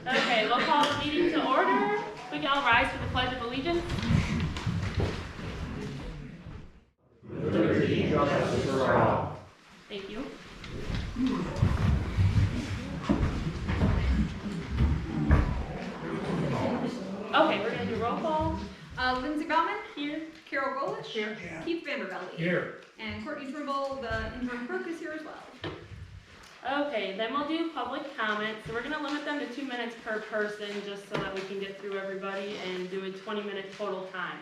Okay, we'll call the meeting to order. We can all rise for the Pledge of Allegiance. Liberty and justice for all. Thank you. Okay, we're going to do roll call. Lindsay Bauman, Here. Carol Golish, Here. Keith Vandervelde, Here. and Courtney Trimble, the interim clerk, is here as well. Okay, then we'll do public comment. So we're going to limit them to 2 minutes per person just so that we can get through everybody and do a 20-minute total time.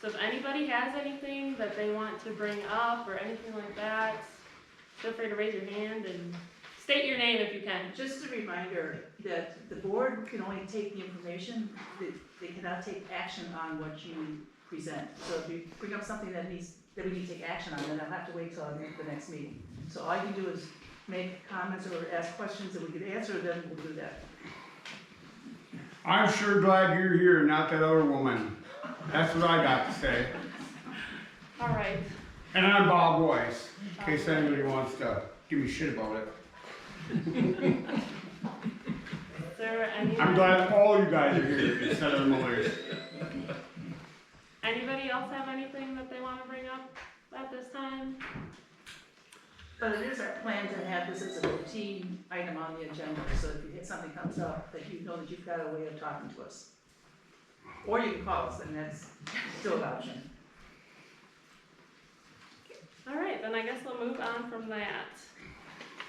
So if anybody has anything that they want to bring up or anything like that, feel free to raise your hand and state your name if you can. Just a reminder that the board can only take the information, they cannot take action on what you present. So if you bring up something that we need to take action on, then I'll have to wait till the next meeting. So all you can do is make comments or ask questions that we can answer, then we'll do that. I'm sure glad you're here, not that other woman. That's what I got to say. All right. And I'm Bob Weiss, in case anybody wants to give me shit about it. Is there any? I'm glad all you guys are here instead of the Millers. Anybody else have anything that they want to bring up at this time? But it is our plan to have this as a routine item on the agenda, so if something comes up, that you know that you've got a way of talking to us. Or you can call us, and that's still an option. All right, then I guess we'll move on from that.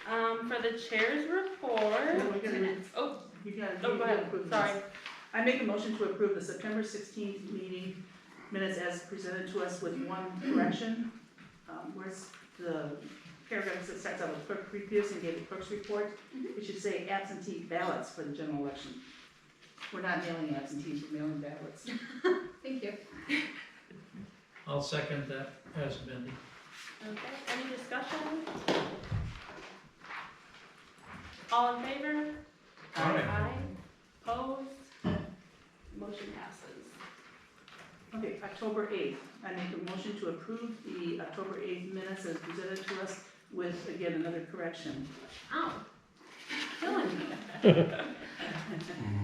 For the chair's report. No, we're gonna- Oh, You gotta go ahead. approve this. Sorry. I make a motion to approve the September 16th meeting minutes as presented to us with one correction. Where's the paragraph that starts out with Clerk Pearson gave the clerk's report? It should say absentee ballots for the general election. We're not mailing absentees, we're mailing ballots. Thank you. I'll second that as amended. Okay, any discussion? All in favor? Aye. Opposed? Motion passes. Okay, October 8th, I make a motion to approve the October 8th minutes as presented to us with, again, another correction. Oh, killing me.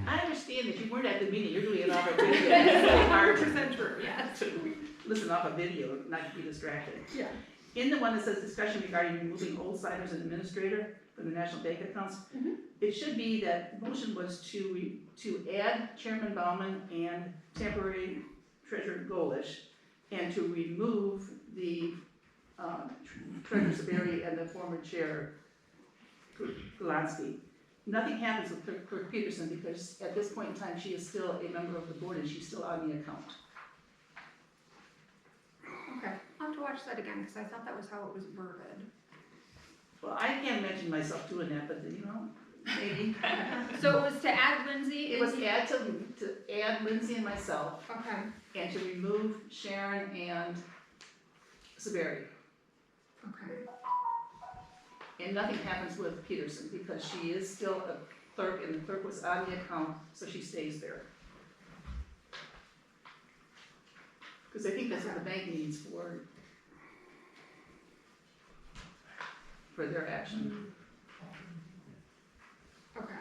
I understand that you weren't at the meeting, you're doing it off a video. It's really hard 100% true, yeah. to listen off a video, not be distracted. Yeah. In the one that says discussion regarding removing old siders and administrator from the national bank accounts, it should be that motion was to add Chairman Bauman and temporary Treasurer Golish, and to remove the Treasurer Saberi and the former Chair Golansky. Nothing happens with Clerk Peterson because at this point in time, she is still a member of the board and she's still on the account. Okay, I'll have to watch that again, because I thought that was how it was worded. Well, I can't imagine myself doing that, but you know, maybe. So it was to add Lindsay? It was to add Lindsay and myself, Okay, and to remove Sharon and Saberi. okay. And nothing happens with Peterson because she is still a clerk and the clerk was on the account, so she stays there. Because I think that's what the bank needs for their action. Okay.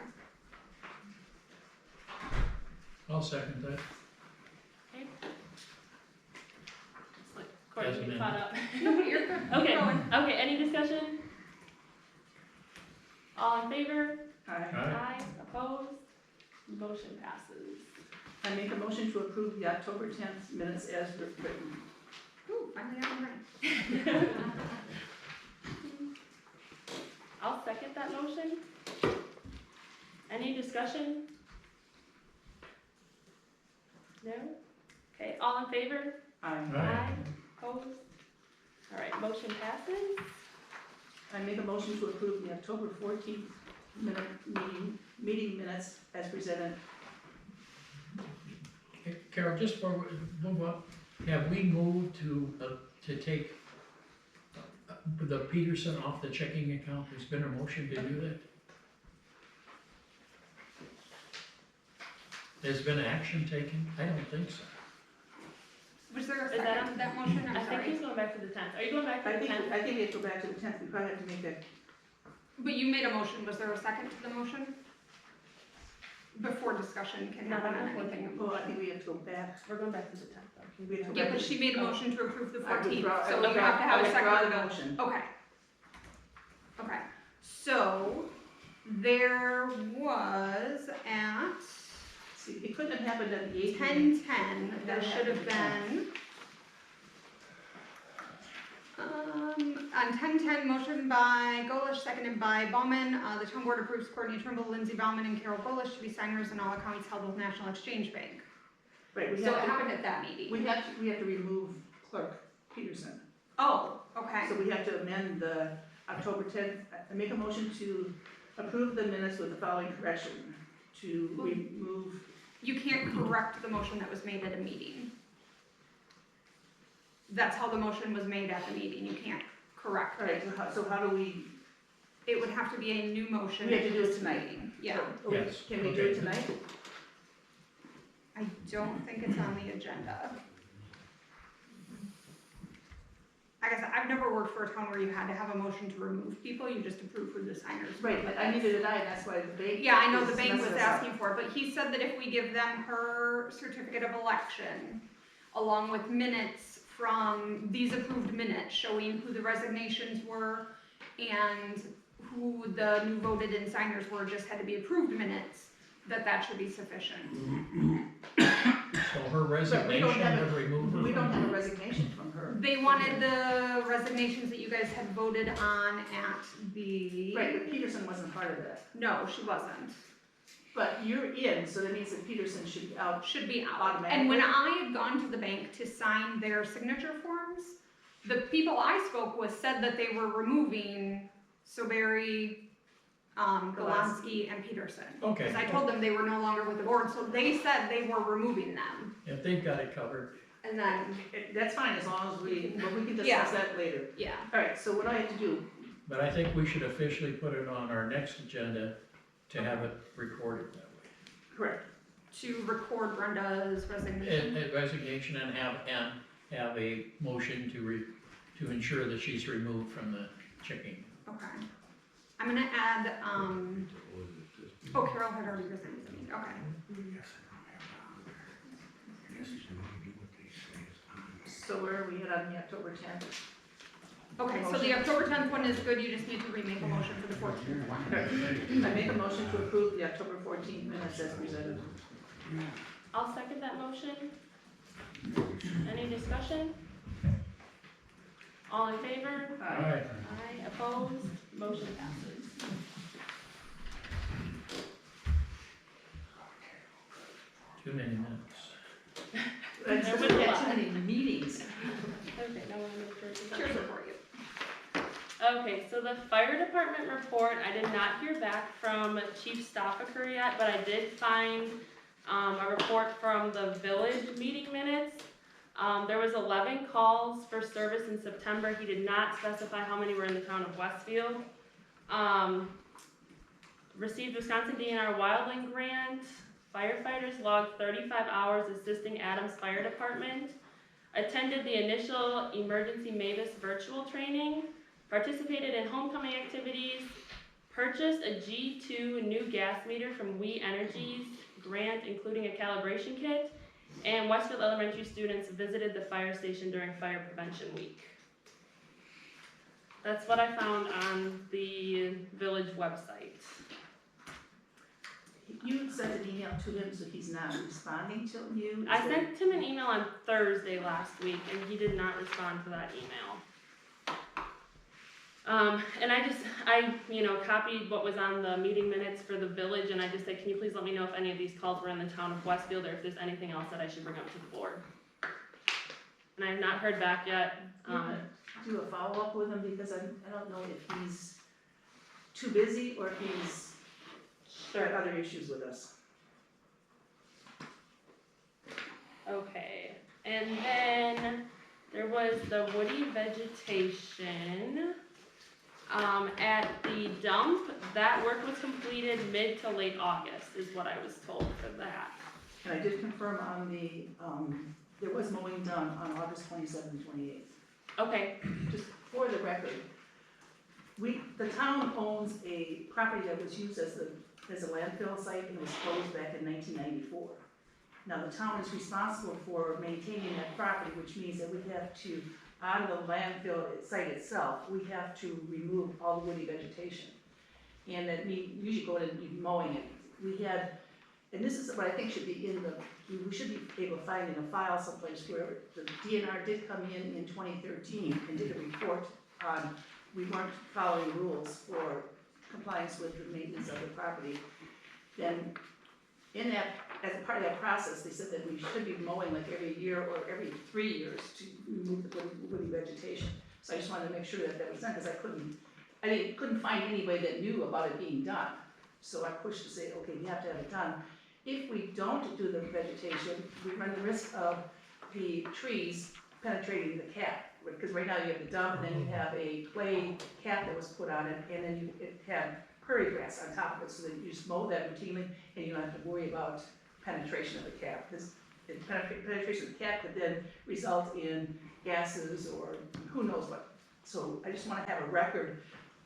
I'll second that. Okay. It's like, Courtney, you caught up. No, you're good. Keep Okay, going. okay, any discussion? All in favor? Aye. Opposed? Motion passes. I make a motion to approve the October 10th minutes as written. Ooh, finally got it right. I'll second that motion. Any discussion? No? Okay, all in favor? Aye. Opposed? All right, motion passes. I make a motion to approve the October 14th meeting minutes as presented. Hey, Carol, just before we move up, have we moved to take the Peterson off the checking account? There's been a motion to do that? There's been action taken? I don't think so. Was there a Is that second to that motion? I I'm think he's sorry. going back to the 10th. Are you going back to I the think 10th? we have to go back to the 10th, we probably have to make that. But you made a motion, was there a second to the motion? Before discussion can happen on anything. Well, I think we have to go back. We're going back to the 10th though. We have to go Yeah, back but to- she made a motion to approve the I 14th, withdraw- so I you withdraw- have to have I a withdraw second. the motion. Okay. Okay, so there was at See, it couldn't have happened at the 8th. 10:10, there should have been. On 10:10, motion by Golish, seconded by Bauman, the town board approves Courtney Trimble, Lindsay Bauman, and Carol Golish to be signers in all accounts held with National Exchange Bank. Right, we So it have to, happened at that meeting. we have to remove Clerk Peterson. Oh, okay. So we have to amend the October 10th, I make a motion to approve the minutes with the following correction. To remove, You can't correct the motion that was made at a meeting. That's how the motion was made at the meeting, you can't correct all right, it. so how do we, It would have to be a new motion. We have to at do it this tonight. meeting. Yeah, Yes, can we do okay. it tonight? I don't think it's on the agenda. Like I said, I've never worked for a town where you had to have a motion to remove people, you just approve who the signers were. Right, but I neither did I, and that's why the bank. Yeah, I know the is bank was messing us up. asking for it, but he said that if we give them her certificate of election, along with minutes from these approved minutes showing who the resignations were and who the new voted in signers were, just had to be approved minutes, that should be sufficient. So her resignation have would remove her? We don't have a resignation from her. They wanted the resignations that you guys had voted on at the. Right, but Peterson wasn't part of that. No, she wasn't. But you're in, so that means that Peterson should be out. Should be out. Automatically? And when I had gone to the bank to sign their signature forms, the people I spoke with said that they were removing Soberry, Golansky, and Peterson. Okay. Because I told them they were no longer with the board, so they said they were removing them. If they've got it covered, And then, That's fine, as long as we can Yeah. discuss that later. yeah, All right, so what do I have to do? but I think we should officially put it on our next agenda to have it recorded that way. Correct. to record Brenda's resignation. And resignation and have a motion to ensure that she's removed from the checking. Okay. I'm gonna add, oh, Carol had already resigned, okay. So where are we at on the October 10th? Okay, so the October 10th one is good, you just need to remake a motion for the 14th. I make a motion to approve the October 14th minutes as presented. I'll second that motion. Any discussion? All in favor? Alright, Aye, opposed, motion passes. too many minutes. I just There was looked a at lot. too many meetings. Okay, now I'm gonna turn Cheers for you. Okay, so the fire department report, I did not hear back from Chief Stoffaker yet, but I did find, a report from the village meeting minutes. There was 11 calls for service in September, he did not specify how many were in the town of Westfield. Received Wisconsin DNR Wildland Grant, firefighters logged 35 hours assisting Adams Fire Department. Attended the initial emergency Mavis virtual training, participated in homecoming activities, purchased a G2 new gas meter from We Energies grant, including a calibration kit, and Westfield Elementary students visited the fire station during Fire Prevention Week. That's what I found on the village website. You sent an email to him, so he's not responding to you? I sent him an email on Thursday last week, and he did not respond to that email. And I copied what was on the meeting minutes for the village, and I just said, can you please let me know if any of these calls were in the town of Westfield, or if there's anything else that I should bring up to the board. And I have not heard back yet. Do a follow-up with him, because I don't know if he's too busy or if he's got other issues with us. Okay, and then there was the woody vegetation, at the dump. That work was completed mid to late August, is what I was told for that. And I did confirm on the, there was mowing done on August 27th, 28th. Okay, Just for the record, the town owns a property that was used as a landfill site and was closed back in 1994. Now, the town is responsible for maintaining that property, which means that we have to, out of the landfill site itself, we have to remove all the woody vegetation. And that we usually go in and be mowing it. We had, and this is what I think should be in the, we should be able to find in a file someplace where the DNR did come in 2013 and did a report on, we weren't following rules for compliance with the maintenance of the property. Then, in that, as a part of that process, they said that we should be mowing like every year or every 3 years to remove the woody vegetation. So I just wanted to make sure that that was done, because I couldn't find anybody that knew about it being done. So I pushed to say, okay, we have to have it done. If we don't do the vegetation, we run the risk of the trees penetrating the cap. Because right now you have the dump, and then you have a clay cap that was put on it, and then it had prairie grass on top of it, so that you just mow that routinely, and you don't have to worry about penetration of the cap. This penetration of the cap could then result in gases or who knows what. So I just want to have a record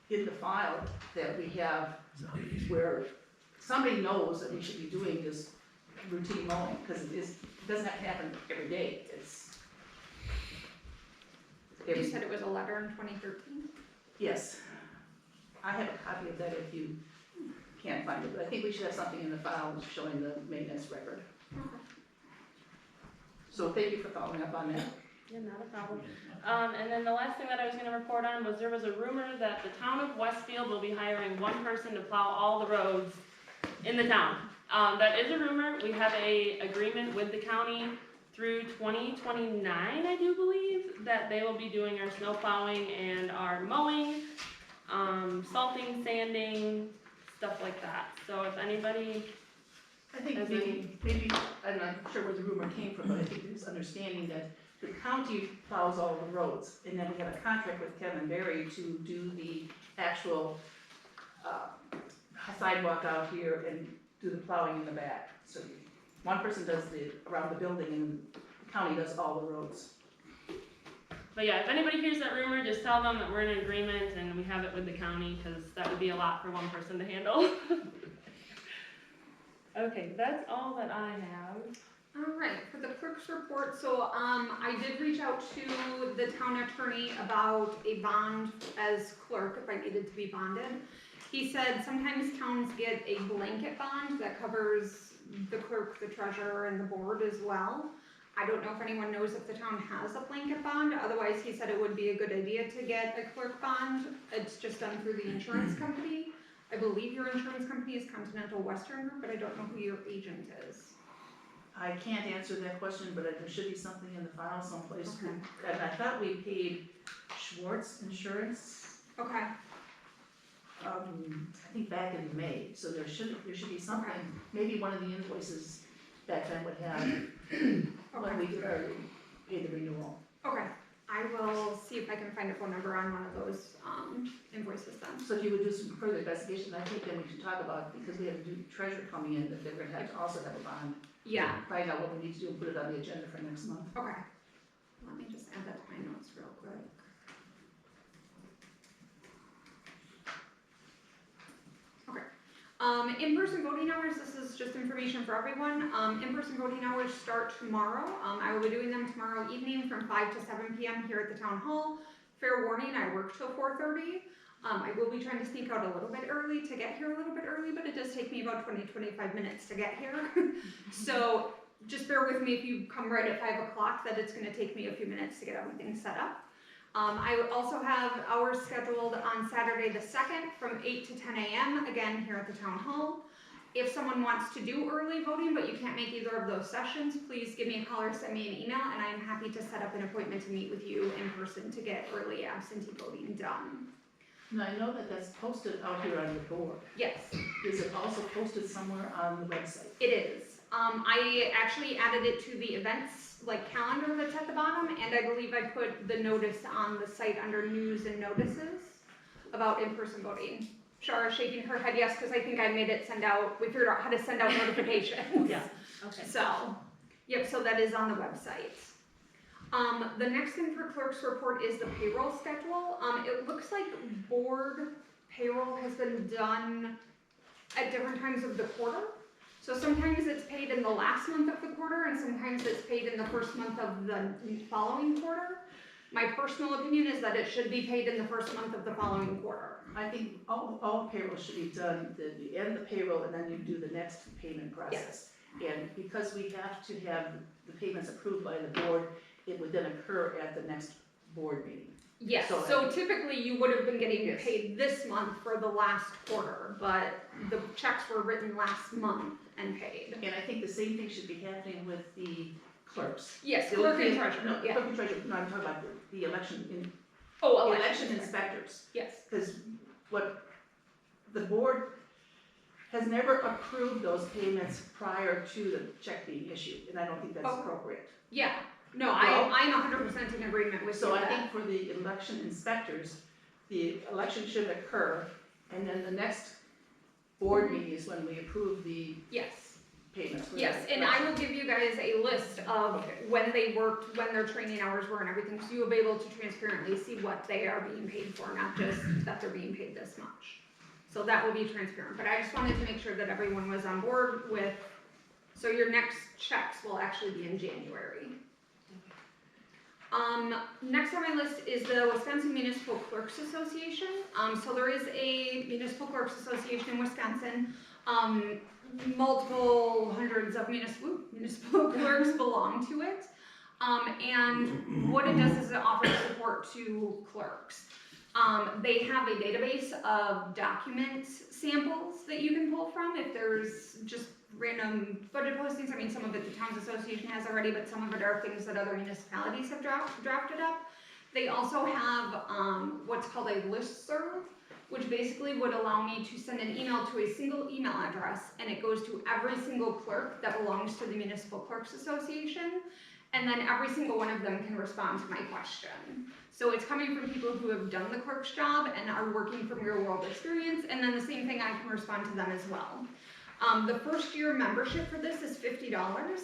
in the file that we have where somebody knows that we should be doing this routine mowing, because it doesn't have to happen every day. You said it was a letter in 2013? Yes. I have a copy of that if you can't find it, but I think we should have something in the file showing the maintenance record. Okay. So thank you for following up on that. Yeah, not a problem. And then the last thing that I was gonna report on was there was a rumor that the town of Westfield will be hiring one person to plow all the roads in the town. That is a rumor. We have a agreement with the county through 2029, I do believe, that they will be doing our snow plowing and our mowing, salting, sanding, stuff like that. So if anybody, I think maybe, I'm not sure where the rumor came from, but I think there's understanding that the county plows all the roads, and then we have a contract with Kevin Berry to do the actual sidewalk out here and do the plowing in the back. So one person does around the building, and the county does all the roads. but yeah, if anybody hears that rumor, just tell them that we're in agreement and we have it with the county, because that would be a lot for one person to handle. Okay, that's all that I have. All right, for the clerk's report, so I did reach out to the town attorney about a bond as clerk if I needed to be bonded. He said sometimes towns get a blanket bond that covers the clerk, the treasurer, and the board as well. I don't know if anyone knows if the town has a blanket bond, otherwise he said it would be a good idea to get a clerk bond. It's just done through the insurance company. I believe your insurance company is Continental Western Group, but I don't know who your agent is. I can't answer that question, but there should be something in the file someplace. Okay. And I thought we paid Schwartz Insurance, Okay, I think back in May, so there should be something, maybe one of the invoices back then would have, when we did pay the renewal. okay. I will see if I can find a phone number on one of those invoices then. So if you would do some further investigation, I think then we should talk about, because we have a new treasurer coming in, that they're gonna have to also have a bond. Yeah, Find out what we need to do and put it on the agenda for next month. okay. Let me just add that to my notes real quick. In-person voting hours, this is just information for everyone. In-person voting hours start tomorrow. I will be doing them tomorrow evening from 5 to 7 p.m. here at the town hall. Fair warning, I work till 4:30. I will be trying to sneak out a little bit early to get here a little bit early, but it does take me about 20-25 minutes to get here. So just bear with me if you come right at 5 o'clock, that it's gonna take me a few minutes to get everything set up. I also have hours scheduled on Saturday the 2nd from 8 to 10 a.m. again here at the town hall. If someone wants to do early voting but you can't make either of those sessions, please give me a call or send me an email, and I'm happy to set up an appointment to meet with you in person to get early absentee voting done. Now, I know that that's posted out here on the board. Yes, Is it also posted somewhere on the website? it is. I actually added it to the events calendar that's at the bottom, and I believe I put the notice on the site under news and notices about in-person voting. Shara's shaking her head yes, because I think I made it send out, we figured out how to send out notifications. Yeah, okay. So, yep, so that is on the website. The next thing for clerk's report is the payroll schedule. It looks like board payroll has been done at different times of the quarter. So sometimes it's paid in the last month of the quarter, and sometimes it's paid in the first month of the following quarter. My personal opinion is that it should be paid in the first month of the following quarter. I think all payroll should be done, you end the payroll and then you do the next payment process. And because we have to have the payments approved by the board, it would then occur at the next board meeting. Yes, So so typically you would have been getting Yes. paid this month for the last quarter, but the checks were written last month and paid. And I think the same thing should be happening with the clerks. Yes, The clerk only and thing- treasurer, No, yeah. clerk and treasurer, no, I'm talking about the election, Oh, election inspectors. Yes, Because what the board has never approved those payments prior to the check being issued, and I don't think that's Oh. appropriate. yeah, no, Well- I'm 100% in agreement with you So I that. think for the election inspectors, the election should occur, and then the next board meeting is when we approve the Yes, payments. for yes, the and I election. will give you guys a list of Okay. when they worked, when their training hours were and everything, so you'll be able to transparently see what they are being paid for, not just that they're being paid this much. So that will be transparent, but I just wanted to make sure that everyone was on board with, so your next checks will actually be in January. Next on my list is the Wisconsin Municipal Clerks Association. So there is a Municipal Clerks Association in Wisconsin. Multiple hundreds of municipal clerks belong to it. And what it does is it offers support to clerks. They have a database of document samples that you can pull from if there's just random budget postings. I mean, some of it the Towns Association has already, but some of it are things that other municipalities have drafted up. They also have what's called a listserv, which basically would allow me to send an email to a single email address, and it goes to every single clerk that belongs to the Municipal Clerks Association, and then every single one of them can respond to my question. So it's coming from people who have done the clerk's job and are working from real world experience, and then the same thing, I can respond to them as well. The first year membership for this is $50,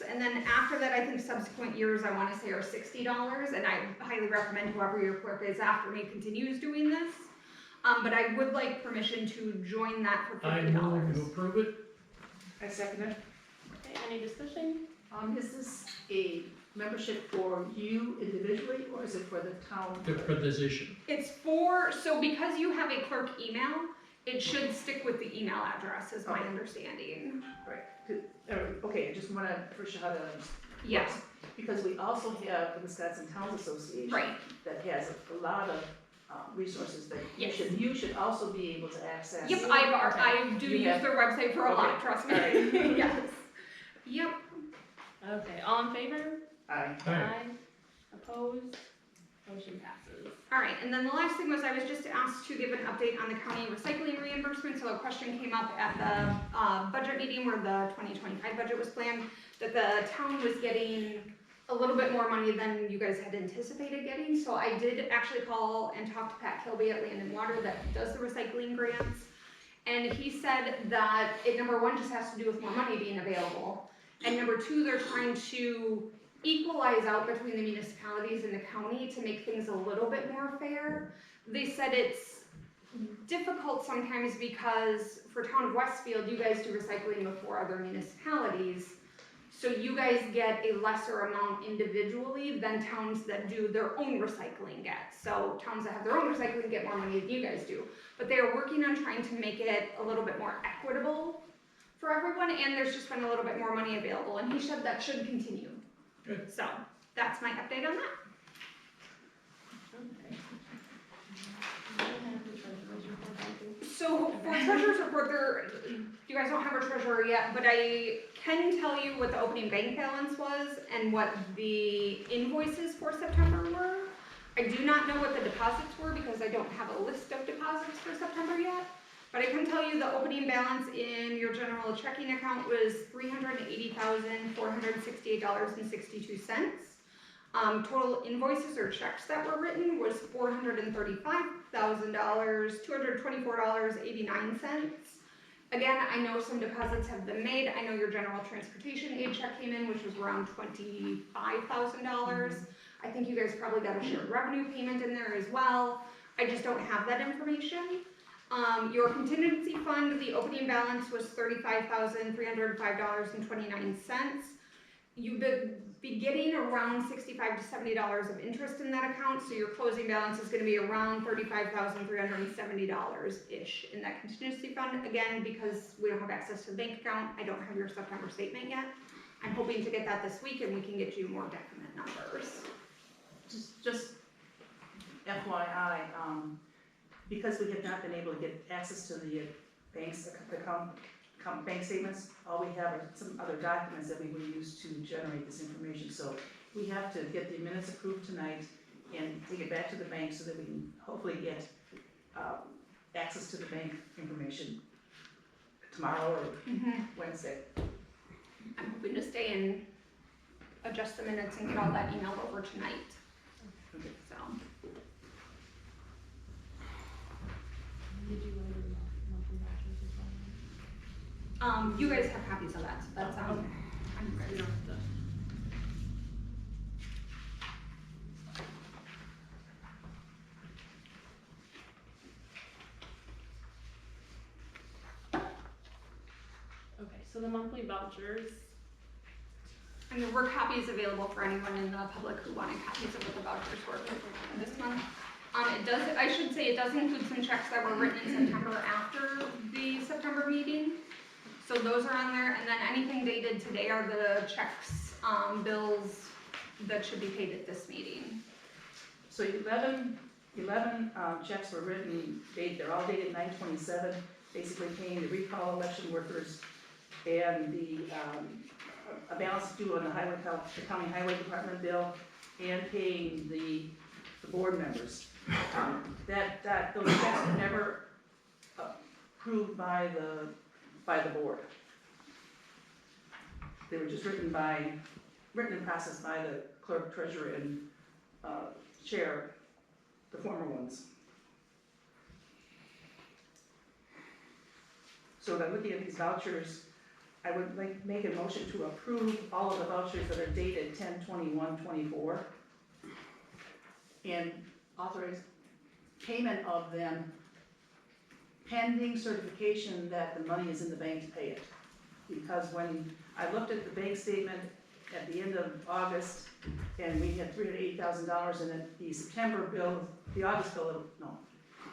and then after that, I think subsequent years, I wanna say are $60, and I highly recommend whoever your clerk is after me continues doing this. But I would like permission to join that for I $50. move to approve it. I second it. Okay, any discussion? Is this a membership for you individually, or is it for the town? The position. It's for, so because you have a clerk email, it should stick with the email address, is my Okay. understanding. Okay, I just wanna first how to. Yeah, Because we also have the Wisconsin Towns Association. right, That has a lot of resources that Yes. you should also be able to access. yep, I do You use have- their website for a lot, Okay. trust me, Alright. yes. Yep, Okay, all in favor? Aye. Aye. Opposed? Motion passes. alright, and then the last thing was I was just asked to give an update on the county recycling reimbursement, so a question came up at the, budget meeting where the 2025 budget was planned, that the town was getting a little bit more money than you guys had anticipated getting, so I did actually call and talk to Pat Kilby at Land and Water that does the recycling grants, and he said that it, number one, just has to do with more money being available, and number two, they're trying to equalize out between the municipalities and the county to make things a little bit more fair. They said it's difficult sometimes because for town of Westfield, you guys do recycling before other municipalities. So you guys get a lesser amount individually than towns that do their own recycling get. So towns that have their own recycling get more money than you guys do. But they are working on trying to make it a little bit more equitable for everyone, and there's just been a little bit more money available, and he said that should continue. Good. So, that's my update on that. Okay. Do you have the treasurer's report, Becky? So, for treasurer's report, you guys don't have a treasurer yet, but I can tell you what the opening bank balance was and what the invoices for September were. I do not know what the deposits were because I don't have a list of deposits for September yet. But I can tell you the opening balance in your general checking account was $380,468.62. Total invoices or checks that were written was $435,224.89. Again, I know some deposits have been made. I know your general transportation aid check came in, which was around $25,000. I think you guys probably got a shared revenue payment in there as well. I just don't have that information. Your contingency fund, the opening balance was $35,305.29. You've be getting around $65 to $70 of interest in that account, so your closing balance is gonna be around $35,370-ish in that contingency fund. Again, because we don't have access to the bank account, I don't have your September statement yet. I'm hoping to get that this week and we can get you more definite numbers. Just FYI, because we have not been able to get access to the banks, bank statements, all we have are some other documents that we would use to generate this information. So we have to get the minutes approved tonight and take it back to the bank so that we can hopefully get access to the bank information tomorrow or Wednesday. I'm hoping to stay and adjust the minutes and get all that emailed over tonight. Okay. So, Did you order monthly vouchers as well? you guys have copies of that, so that's, I'm We ready. don't have to. Okay, so the monthly vouchers, And there were copies available for anyone in the public who wanted copies of what the vouchers were for this month. It does, I should say, it does include some checks that were written in September after the September meeting. So those are on there, and then anything dated today are the checks, bills that should be paid at this meeting. So 11 checks were written, they're all dated 9/27, basically paying the recall election workers and the, a balance due on the the county highway department bill and paying the board members. Those checks were never approved by the board. They were just written and processed by the clerk, treasurer, and chair, the former ones. So when I'm looking at these vouchers, I would like make a motion to approve all of the vouchers that are dated 10/21/24 and authorize payment of them pending certification that the money is in the bank to pay it. Because when I looked at the bank statement at the end of August, and we had $380,000 in it, the September bill, the August bill, no,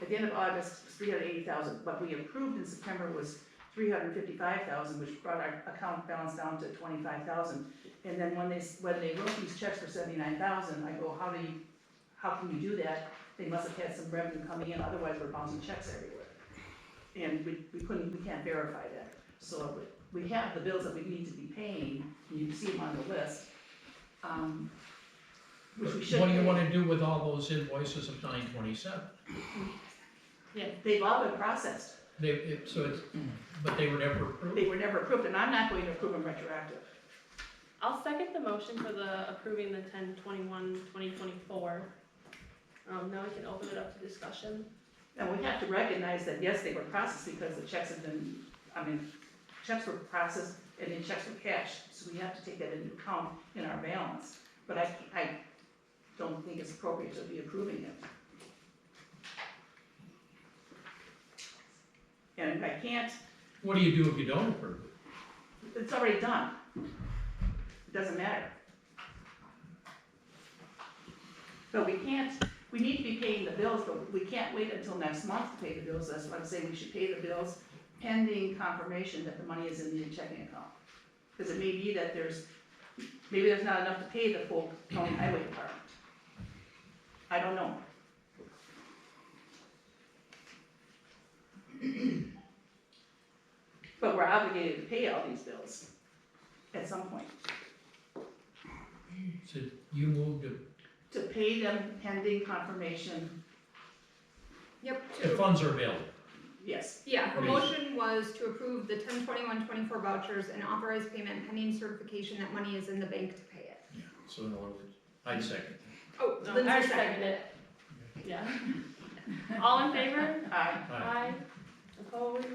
at the end of August, it was $380,000, what we approved in September was $355,000, which brought our account balance down to $25,000. And then when they wrote these checks for $79,000, I go, how can you do that? They must have had some revenue coming in, otherwise we're bouncing checks everywhere. And we can't verify that. So we have the bills that we need to be paying, and you can see them on the list, which we should What do you pay. wanna do with all those invoices of 9/27? They've all been processed. But they were never approved? They were never approved, and I'm not going to approve them retroactive. I'll second the motion for the approving the 10/21/2024. Now we can open it up to discussion. And we have to recognize that, yes, they were processed because the checks have been, checks were processed and then checks were cashed, so we have to take that into account in our balance. But I don't think it's appropriate to be approving it. And I can't, What do you do if you don't approve it? it's already done. It doesn't matter. But we need to be paying the bills, but we can't wait until next month to pay the bills. That's why I'm saying we should pay the bills pending confirmation that the money is in the checking account. Because it may be that maybe there's not enough to pay the full county highway department. I don't know. But we're obligated to pay all these bills at some point. So you moved To pay them pending confirmation, Yep. the funds are available. yes. Yeah, her Please. motion was to approve the 10/21/24 vouchers and authorize payment pending certification that money is in the bank to pay it. Yeah, so in other words, I'd second. Oh, No, Lindsay I seconded it. Yeah. All in favor? Aye. Aye. Opposed?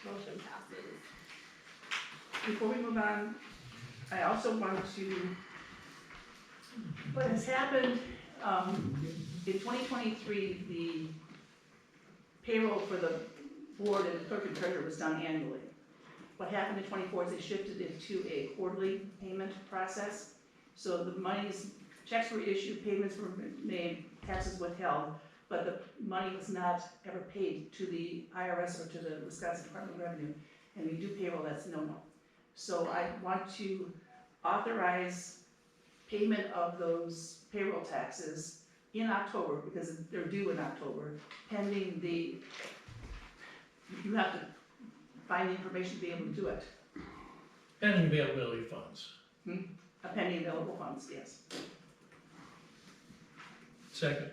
Motion passes. Before we move on, I also want to What has happened, in 2023, the payroll for the board and clerk and treasurer was done annually. What happened in '24 is they shifted it to a quarterly payment process. So the monies, checks were issued, payments were made, taxes withheld, but the money was not ever paid to the IRS or to the Wisconsin Department of Revenue. And we do payroll, that's no. So I want to authorize payment of those payroll taxes in October, because they're due in October, pending you have to find the information to be able to do it. Pending availability of funds. Pending available funds, yes. Second.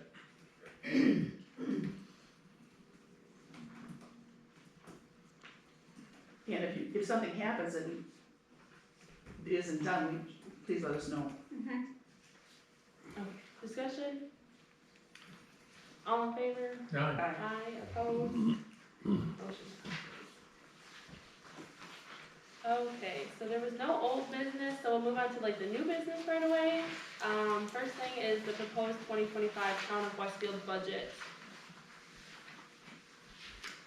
And if something happens and it isn't done, please let us know. Discussion? All in favor? Aye. Aye, opposed? Motion passes. Okay, so there was no old business, so we'll move on to like the new business right away. First thing is the proposed 2025 Town of Westfield budget.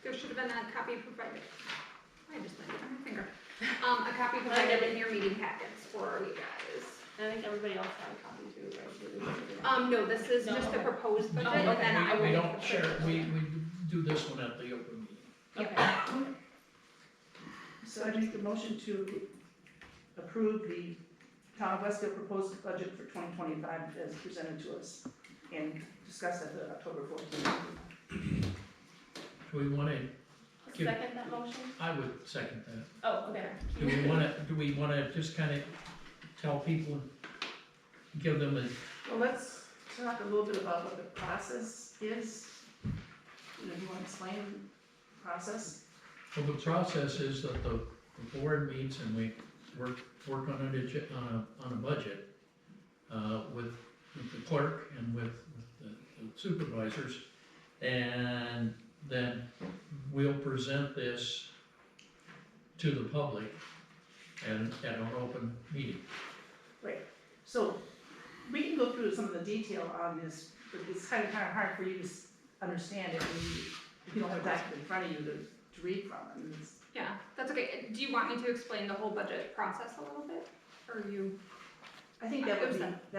There should have been a copy provided. I just landed on my finger. A copy provided in your meeting packets for you guys. I think everybody else had a copy too, right? No, this is No. just the proposed budget, Oh, and then I will. We make don't the share, purchase. we do this one at the open meeting. Okay. So I make the motion to approve the Town of Westfield proposed budget for 2025 as presented to us and discussed at the October 14th. Do we wanna, Give- Second that motion? I would second that. Oh, okay. Do we wanna just kinda tell people, give them a, Well, let's talk a little bit about what the process is. You want to explain the process? well, the process is that the board meets and we work on a budget, with the clerk and with the supervisors. And then we'll present this to the public and at an open meeting. So we can go through some of the detail on this, but it's kind of hard for you to understand it if you don't have a document in front of you to read from. And it's, Yeah, that's okay. Do you want me to explain the whole budget process a little bit? Or you? I think that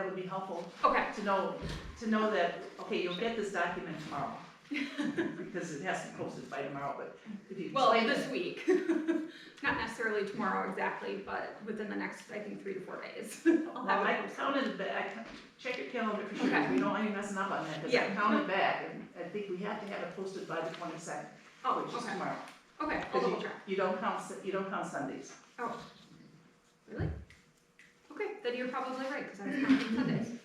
would be helpful Okay, to know that, okay, you'll get this document tomorrow. Because it has to be posted by tomorrow, but if you well, explain this it- week. Not necessarily tomorrow exactly, but within the next, I think, 3 to 4 days. I'll Well, have I it posted. counted back, check your calendar for sure, Okay. we don't want you messing up on that, because I Yeah. counted back, and I think we have to have it posted by the 22nd, Oh, which is okay, tomorrow. okay, I'll 'Cause double check. you don't count Sundays. Oh, really? Okay, then you're probably right, because I was counting Sundays.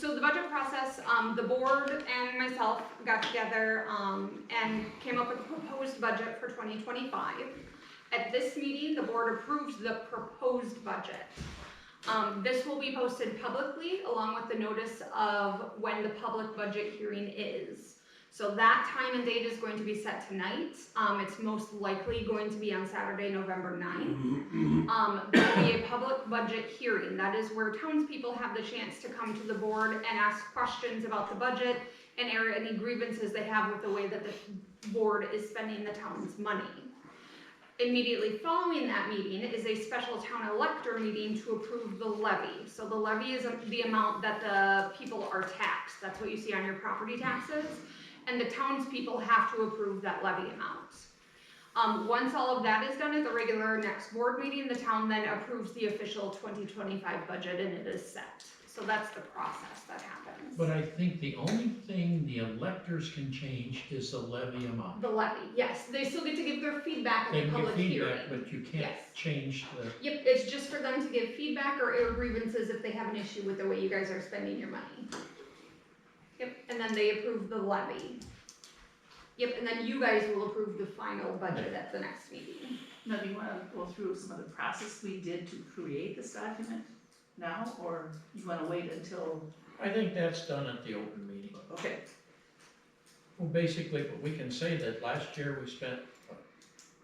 So the budget process, the board and myself got together, and came up with a proposed budget for 2025. At this meeting, the board approved the proposed budget. This will be posted publicly along with the notice of when the public budget hearing is. So that time and date is going to be set tonight. It's most likely going to be on Saturday, November 9th. There will be a public budget hearing. That is where townspeople have the chance to come to the board and ask questions about the budget and air any grievances they have with the way that the board is spending the town's money. Immediately following that meeting is a special town elector meeting to approve the levy. So the levy is the amount that the people are taxed. That's what you see on your property taxes. And the townspeople have to approve that levy amount. Once all of that is done at the regular next board meeting, the town then approves the official 2025 budget and it is set. So that's the process that happens. But I think the only thing the electors can change is the levy amount. The levy, yes, they still get to give their feedback They at the can give public hearing. feedback, but you can't Yes. change the, Yep, it's just for them to give feedback or air grievances if they have an issue with the way you guys are spending your money. Yep, and then they approve the levy. Yep, and then you guys will approve the final budget at the next meeting. Now, do you want to go through some of the process we did to create this document now, or you want to wait until, I think that's done at the open meeting. okay, Well, basically, but we can say that last year we spent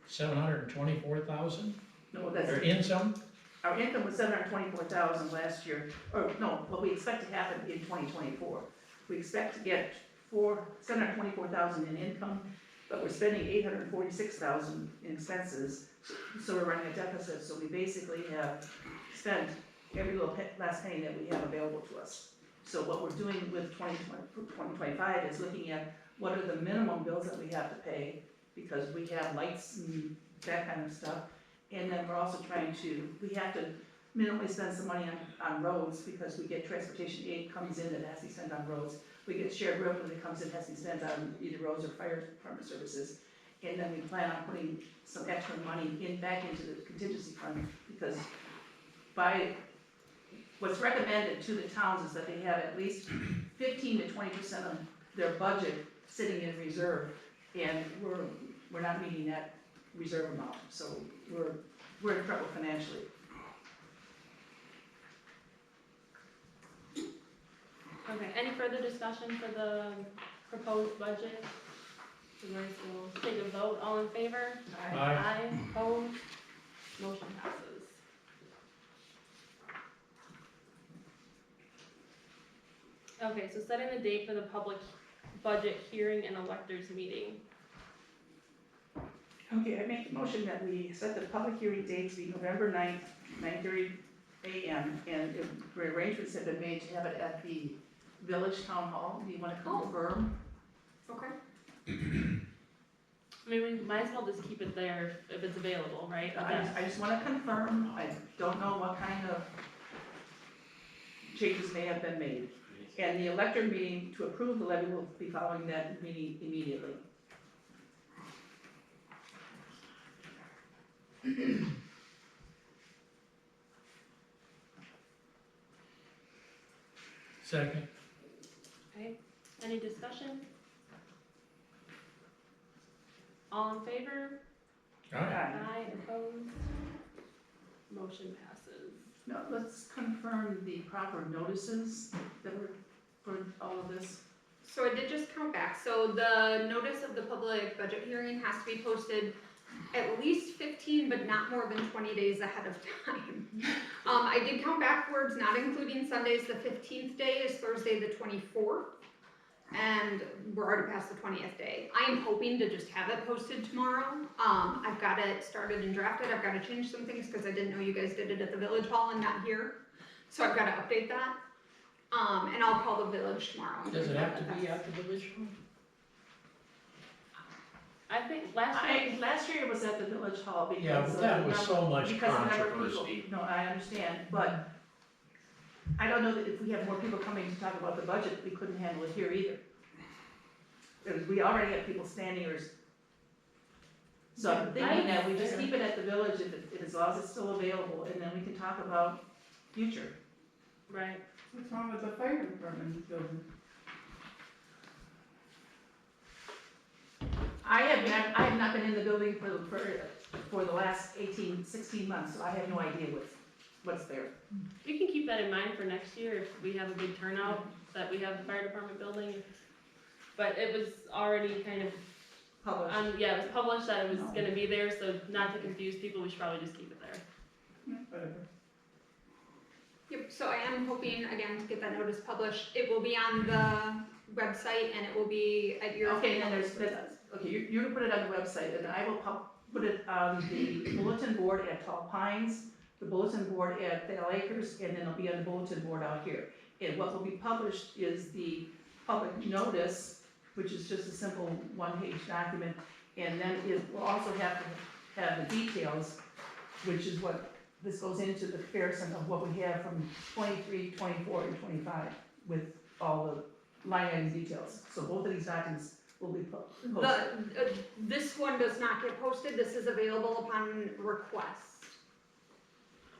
724,000, no, that's, or in some, our income was 724,000 last year, or no, what we expect to happen in 2024. We expect to get 724,000 in income, but we're spending 846,000 in expenses, so we're running a deficit, so we basically have spent every little last penny that we have available to us. So what we're doing with 2025 is looking at what are the minimum bills that we have to pay, because we have lights and that kind of stuff. And then we're also we have to minimally spend some money on roads, because we get transportation aid comes in that has to be spent on roads. We get shared revenue that comes in, has to be spent on either roads or fire department services. And then we plan on putting some extra money back into the contingency fund, because what's recommended to the towns is that they have at least 15 to 20% of their budget sitting in reserve, and we're not meeting that reserve amount, so we're in trouble financially. Okay, any further discussion for the proposed budget? We'll take a vote, all in favor? Aye. Opposed? Motion passes. Okay, so setting the date for the public budget hearing and electors meeting. Okay, I make the motion that we set the public hearing date to be November 9th, 9:30 a.m. And arrangements have been made to have it at the Village Town Hall. Do you want to confirm? Okay. I mean, we might as well just keep it there if it's available, right? I just want to confirm. I don't know what kind of changes may have been made. And the elector meeting to approve the levy will be following that meeting immediately. Second. Okay, any discussion? All in favor? Aye. Aye, opposed? Motion passes. Now, let's confirm the proper notices that were for all of this. So I did just count back, so the notice of the public budget hearing has to be posted at least 15, but not more than 20 days ahead of time. I did count backwards, not including Sundays. The 15th day is Thursday the 24th, and we're already past the 20th day. I am hoping to just have it posted tomorrow. I've got it started and drafted. I've got to change some things because I didn't know you guys did it at the Village Hall and not here. So I've got to update that. And I'll call the village tomorrow. and Does it confirm have to that be that's- at the village hall? I think last year, It was at the Village Hall because. Yeah, but that was so much because the number of controversy. people- No, I understand, but I don't know that if we have more people coming to talk about the budget, we couldn't handle it here either. Because we already have people standing or. So I'm thinking that we just keep it at the village as long as it's still available, and then we can talk about future. right, What's wrong with the fire department building? I have not been in the building for the last 16 months, so I have no idea what's there. you can keep that in mind for next year if we have a big turnout, that we have the fire department building. But it was already kind of, Published. yeah, it was published that it was gonna be there, so not to confuse people, we should probably just keep it there. Whatever. Yep, so I am hoping, again, to get that notice published. It will be on the website and it will be at your. Okay, and then you're gonna put it on the website, and I will put it on the bulletin board at Tall Pines, the bulletin board at Vale Acres, and then it'll be on the bulletin board out here. And what will be published is the public notice, which is just a simple one-page document, and then it will also have to have the details, which is what this goes into the comparison of what we have from 23, 24, and 25 with all the line item details. So both of these documents will be posted. This one does not get posted. This is available upon request.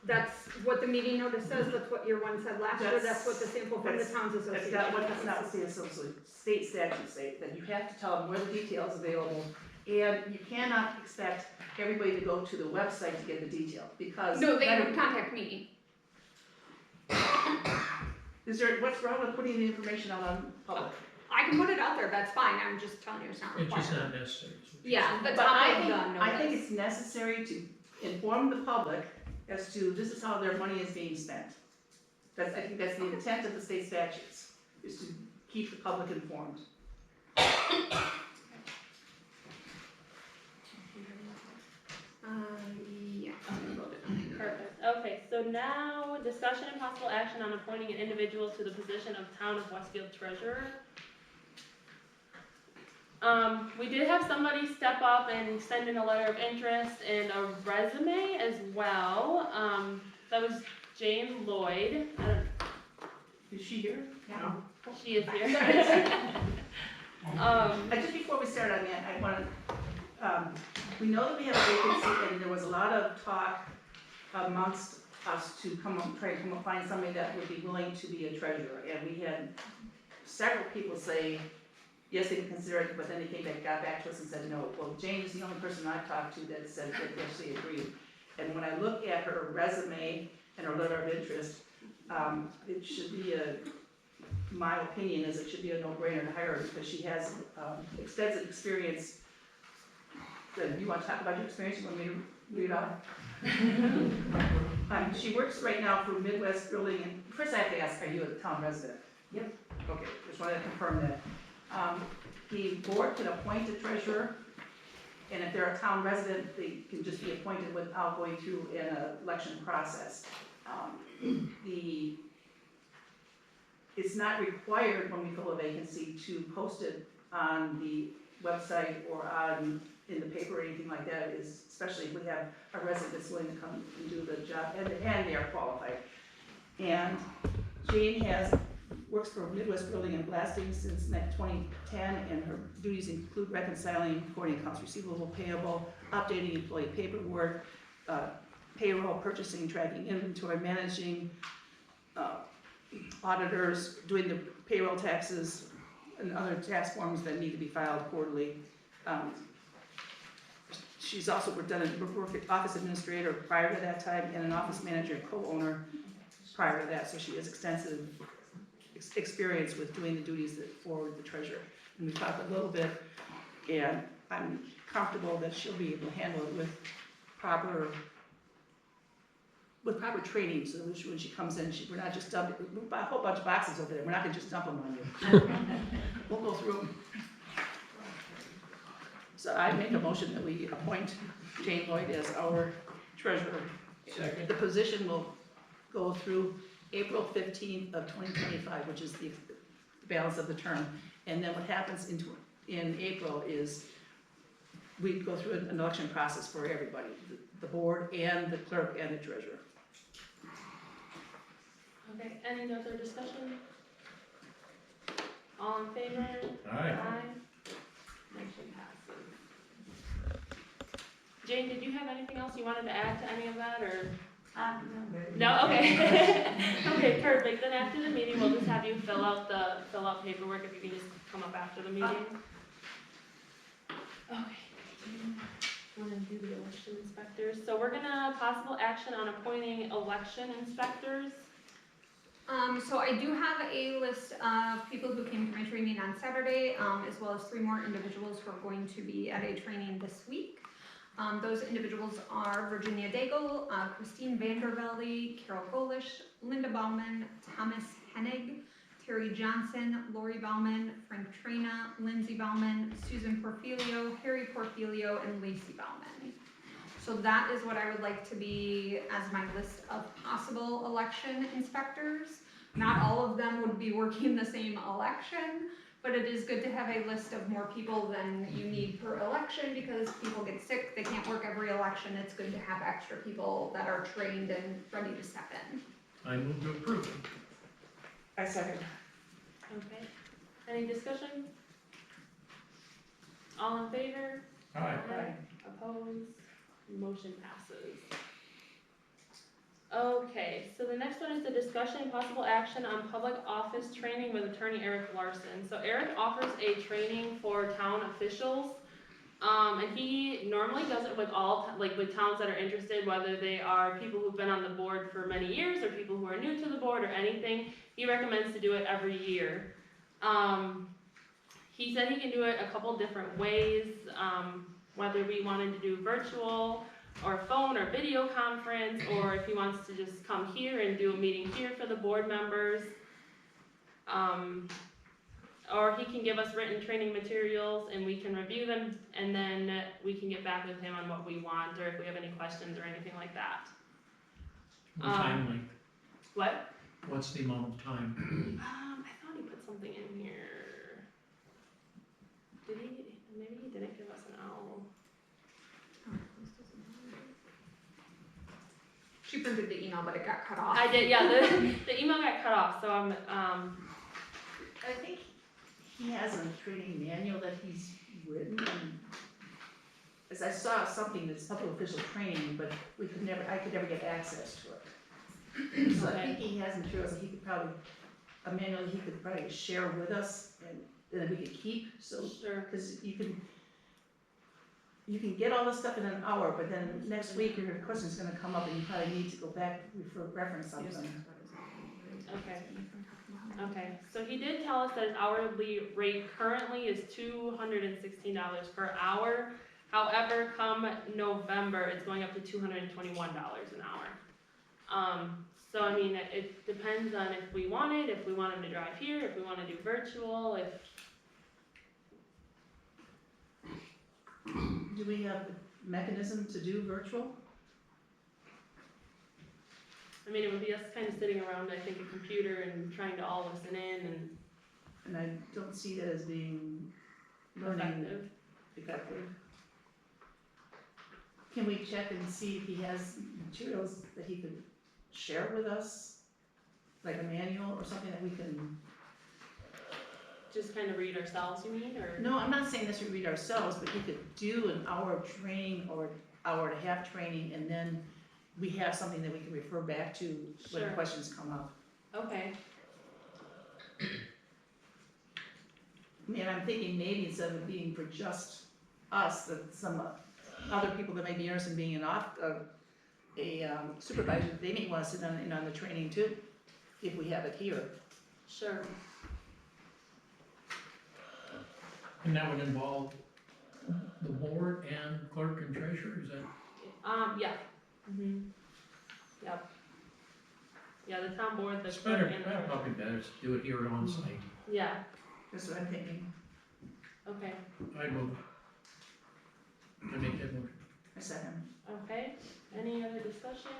That's what the meeting notice says. That's what your one said last year. That's what the sample from the towns association. That's not what state statutes say, that you have to tell them where the detail's available. And you cannot expect everybody to go to the website to get the detail, because. No, they would contact me. What's wrong with putting the information out on public? I can put it out there. That's fine. I'm just telling you it's not It's just required. not necessary. Yeah, the But top I of think, the notice. I think it's necessary to inform the public as to this is how their money is being spent. I think that's the intent of the state statutes, is to keep the public informed. Yeah, I'm gonna vote it on. Perfect. Okay, so now discussion and possible action on appointing an individual to the position of Town of Westfield Treasurer. We did have somebody step up and send in a letter of interest and a resume as well. That was Jane Lloyd. Is she here? Yeah. She is here. Just before we start on that, I want to, we know that we have a vacancy, and there was a lot of talk amongst us to try to find somebody that would be willing to be a treasurer. And we had several people say, yes, they would consider it, but then they got back to us and said no. Well, Jane is the only person I've talked to that said that they agreed. And when I look at her resume and her letter of interest, it should be my opinion is it should be a no-brainer to hire her because she has extensive experience. You want to talk about your experience? You want me to read it off? She works right now for Midwest Building, and first I have to ask, are you a town resident? Yep. Okay, just wanted to confirm that. The board can appoint a treasurer, and if they're a town resident, they can just be appointed without going through an election process. It's not required when we fill a vacancy to post it on the website or in the paper or anything like that, especially if we have a resident that's willing to come and do the job, and they are qualified. And Jane works for Midwest Building and Blasting since 2010, and her duties include reconciling, recording accounts receivable, payable, updating employee paperwork, payroll, purchasing, tracking inventory, managing auditors, doing the payroll taxes and other tax forms that need to be filed quarterly. She's also worked as office administrator prior to that time, and an office manager and co-owner prior to that, so she has extensive experience with doing the duties for the treasurer. And we talked a little bit, and I'm comfortable that she'll be able to handle it with proper training, so that when she comes in, we're not just dumping, we buy a whole bunch of boxes over there, we're not gonna just dump them on you. We'll go through them. So I make a motion that we appoint Jane Lloyd as our treasurer. Second. The position will go through April 15th of 2025, which is the balance of the term. And then what happens in April is we go through an election process for everybody, the board and the clerk and the treasurer. Okay, any other discussion? All in favor? Aye. Motion passes. Jane, did you have anything else you wanted to add to any of that, or? No, okay. Okay, perfect. Then after the meeting, we'll just have you fill out paperwork, if you can just come up after the meeting. Okay. Want to do the election inspectors? So we're gonna possible action on appointing election inspectors. So I do have a list of people who came to my training on Saturday, as well as 3 more individuals who are going to be at a training this week. Those individuals are Virginia Daigle, Christine Vandervelde, Carol Golish, Linda Bauman, Thomas Hennig, Terry Johnson, Lori Bauman, Frank Trina, Lindsay Bauman, Susan Porfilio, Harry Porfilio, and Lacey Bauman. So that is what I would like to be as my list of possible election inspectors. Not all of them would be working the same election, but it is good to have a list of more people than you need per election because people get sick, they can't work every election. It's good to have extra people that are trained and ready to step in. I move to approve. I second. Okay. Any discussion? All in favor? Aye. Opposed? Motion passes. Okay, so the next one is the discussion and possible action on public office training with Attorney Eric Larson. So Eric offers a training for town officials, and he normally does it with with towns that are interested, whether they are people who've been on the board for many years or people who are new to the board or anything. He recommends to do it every year. He said he can do it a couple different ways, whether we wanted to do virtual, or phone or video conference, or if he wants to just come here and do a meeting here for the board members. Or he can give us written training materials and we can review them, and then we can get back with him on what we want, or if we have any questions or anything like that. What time length? What? What's the amount of time? I thought he put something in here. Did he? Maybe he didn't give us an hour. She printed the email, but it got cut off. I did, yeah, the email got cut off, so I'm, I think he has a training manual that he's written, and as I saw something that's public official training, but I could never get access to it. So I think he has materials that he could probably, a manual he could probably share with us, and that we could keep, so, sure. because you can get all this stuff in an hour, but then next week your question's gonna come up and you probably need to go back for reference something. Okay. Okay, so he did tell us that his hourly rate currently is $216 per hour. However, come November, it's going up to $221 an hour. So I mean, it depends on if we want it, if we want him to drive here, if we want to do virtual, if. Do we have a mechanism to do virtual? I mean, it would be us kind of sitting around, I think, a computer and trying to all listen in And I don't see that as being and learning effective. effective. Can we check and see if he has materials that he could share with us? Like a manual or something that we can, Just kind of read ourselves, you mean, or? no, I'm not saying this to read ourselves, but he could do an hour of training or hour and a half training, and then we have something that we can refer back to when Sure. questions come up. Okay, I mean, I'm thinking maybe instead of it being for just us, that some other people that may be interested in being a supervisor, they may want to sit in on the training too, if we have it here. sure. And that would involve the board and clerk and treasurer, is that? Yeah. Yep. Yeah, the town board, the It's clerk better, and the. probably better to do it here on site. Yeah, That's what I'm thinking. okay, I move. I make that motion. A second. okay. Any other discussion?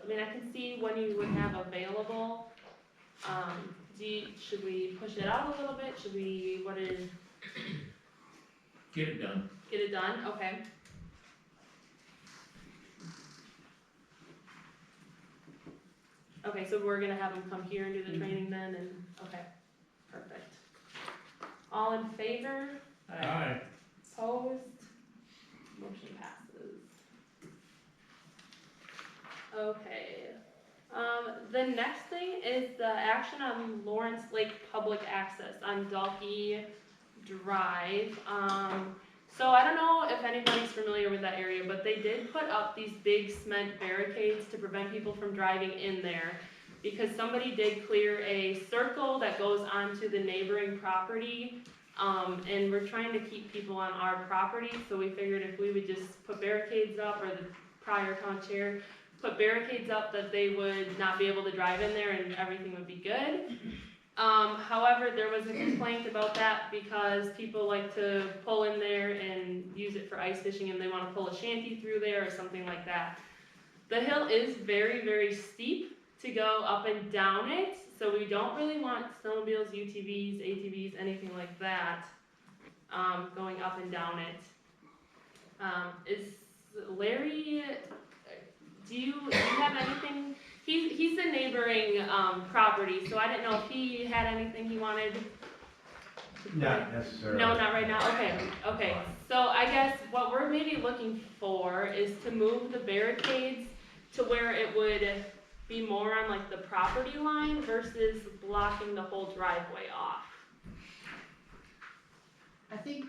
I mean, I can see when you would have available. Should we push it out a little bit? Should we, Get it done. get it done? Okay. Okay, so we're gonna have them come here and do the training then, and, okay, perfect. All in favor? Aye. Opposed? Motion passes. Okay, the next thing is the action on Lawrence Lake Public Access on Dalkey Drive. So I don't know if anybody's familiar with that area, but they did put up these big cement barricades to prevent people from driving in there, because somebody did clear a circle that goes onto the neighboring property. And we're trying to keep people on our property, so we figured if we would just put barricades up, or the prior town chair put barricades up, that they would not be able to drive in there and everything would be good. However, there was a complaint about that because people like to pull in there and use it for ice fishing, and they want to pull a shanty through there or something like that. The hill is very, very steep to go up and down it, so we don't really want snowmobiles, UTVs, ATVs, anything like that, going up and down it. Is Larry, do you have anything? He's the neighboring property, so I didn't know if he had anything he wanted to put. Not necessarily. No, not right now, okay. So I guess what we're maybe looking for is to move the barricades to where it would be more on like the property line versus blocking the whole driveway off. I think,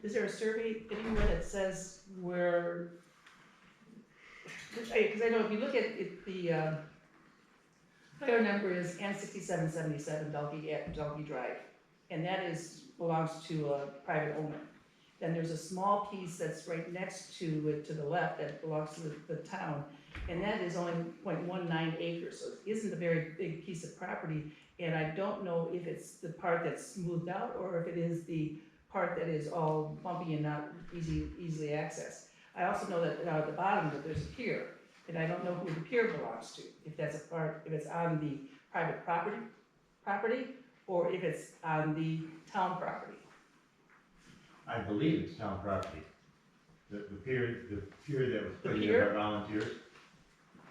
is there a survey anywhere that says where, because I know if you look at it, the fire number is N6777 Dalkey Drive, and that belongs to a private owner. and there's a small piece that's right next to it, to the left, that belongs to the town. And that is only 0.19 acres, so it isn't a very big piece of property. And I don't know if it's the part that's smoothed out, or if it is the part that is all bumpy and not easily accessed. I also know that at the bottom that there's a pier, and I don't know who the pier belongs to, if that's a part, if it's on the private property, or if it's on the town property. I believe it's town property. The pier that was The put in pier? by volunteers,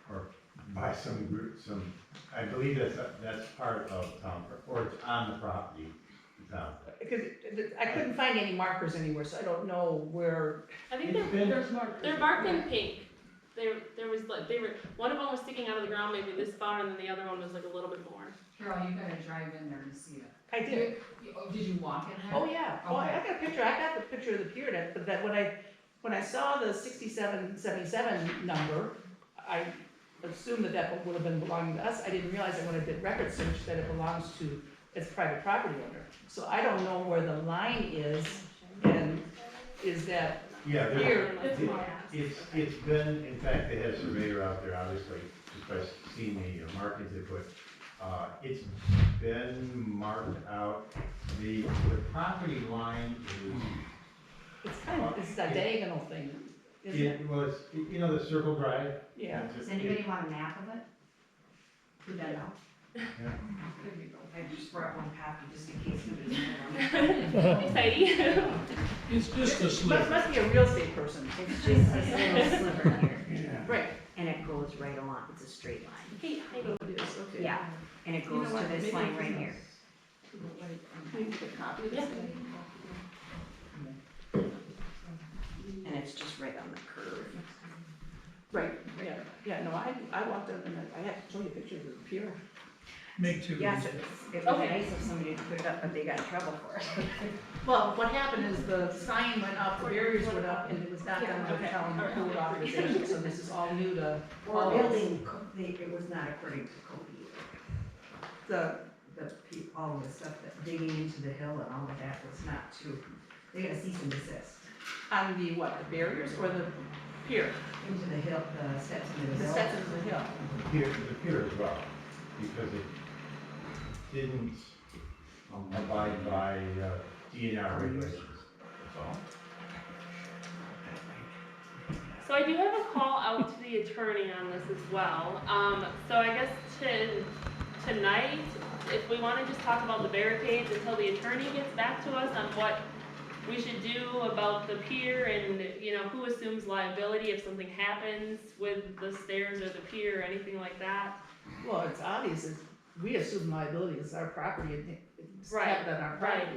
or by some group, I believe that's part of town, or it's on the property, the town. Because I couldn't find any markers anywhere, so I don't know where. I think It's been- they're marked in pink. There was like, one of them was sticking out of the ground maybe this far, and then the other one was like a little bit more. Carol, you gotta drive in there to see it. I did. Did you walk in there? Oh, yeah. Oh, I got a picture. I got the picture of the pier, but that when I saw the 6777 number, I assumed that would have been belonging to us. I didn't realize that when I did record search that it belongs to its private property owner. So I don't know where the line is, and is that Yeah, here? it's been, in fact, they had a surveyor out there, obviously, just by seeing the markings they put. It's been marked out, the property line It's kind of, it's a diagonal thing, isn't it? it was, you know, the circle drive? Yeah. Does anybody want a map of it? Who doesn't know? Yeah. There you go. I just brought one copy just in case nobody's around. Exciting. It's just a Must sliver. be a real estate person. It's just this little sliver here, Yeah. Right. and it goes right along, it's a straight line. Hey, Oh, it is, okay. Yeah, and it You know goes what, to this maybe line I right can- here. Maybe get a copy of this. And it's just right on the curve. Right, yeah, no, I walked up and I had to show you pictures of the pier. Make two. Yes, it was Okay. nice of somebody to put it up, but they got in trouble for it. Well, what happened is the sign went up, the barriers went up, and it was not done by the town code authorization, so this is all new to all of us. It was not according to code either. The, All the stuff that digging into the hill and all of that was not true. They got a cease and desist. on the what, the barriers or the pier? Into the hill, the steps into the The hill. steps into the hill. The pier as well, because it didn't abide by DNR regulations, that's all. So I do have a call out to the attorney on this as well. So I guess tonight, if we wanna just talk about the barricades until the attorney gets back to us on what we should do about the pier and, you know, who assumes liability if something happens with the stairs or the pier or anything like that. Well, it's obvious, we assume liability, it's our property, it's Right, happened on our right.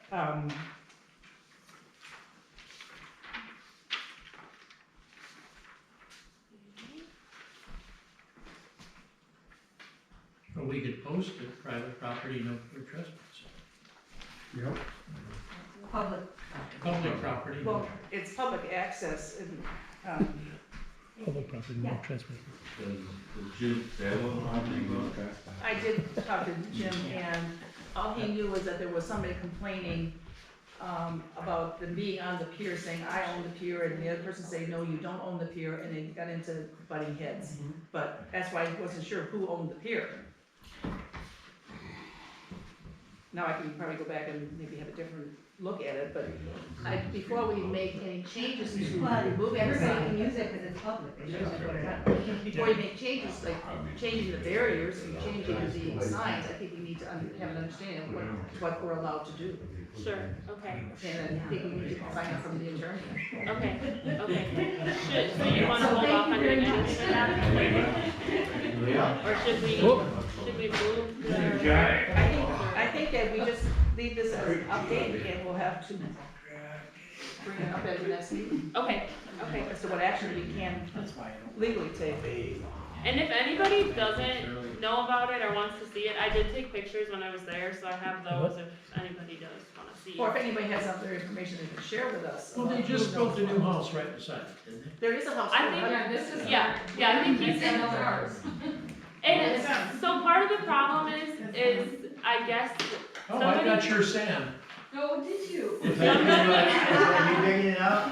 property. Or we could post it, private property, no trespassing. Yep. Public. Public property, no Well, it's public access and, Public property, no trespassing. I did talk to Jim, and all he knew was that there was somebody complaining about them being on the pier, saying, I own the pier, and the other person saying, no, you don't own the pier, and they got into butting heads. But that's why I wasn't sure who owned the pier. Now I can probably go back and maybe have a different look at it, but before we make any changes to removing the Everybody sign, can use it because it's public, they should just put it up. before you make changes, like changing the barriers and changing the signs, I think we need to have an understanding of what we're allowed to do. Sure, okay, And I think we need to find out from the attorney. okay. So you wanna hold off on doing anything with that? Or should we move the? I think that we just leave this as an update and we'll have to bring it up at the next meeting Okay, as to what action we can legally take. and if anybody doesn't know about it or wants to see it, I did take pictures when I was there, so I have those if anybody does wanna see. Or if anybody has other information they can share with us. Well, they about just who built a knows new what. house right beside it, didn't they? There is a house. I think- Yeah, this is. Yeah, I think he's in ours. And so part of the problem is I guess Oh, I somebody. got your sand. No, did you? Is that you digging it out?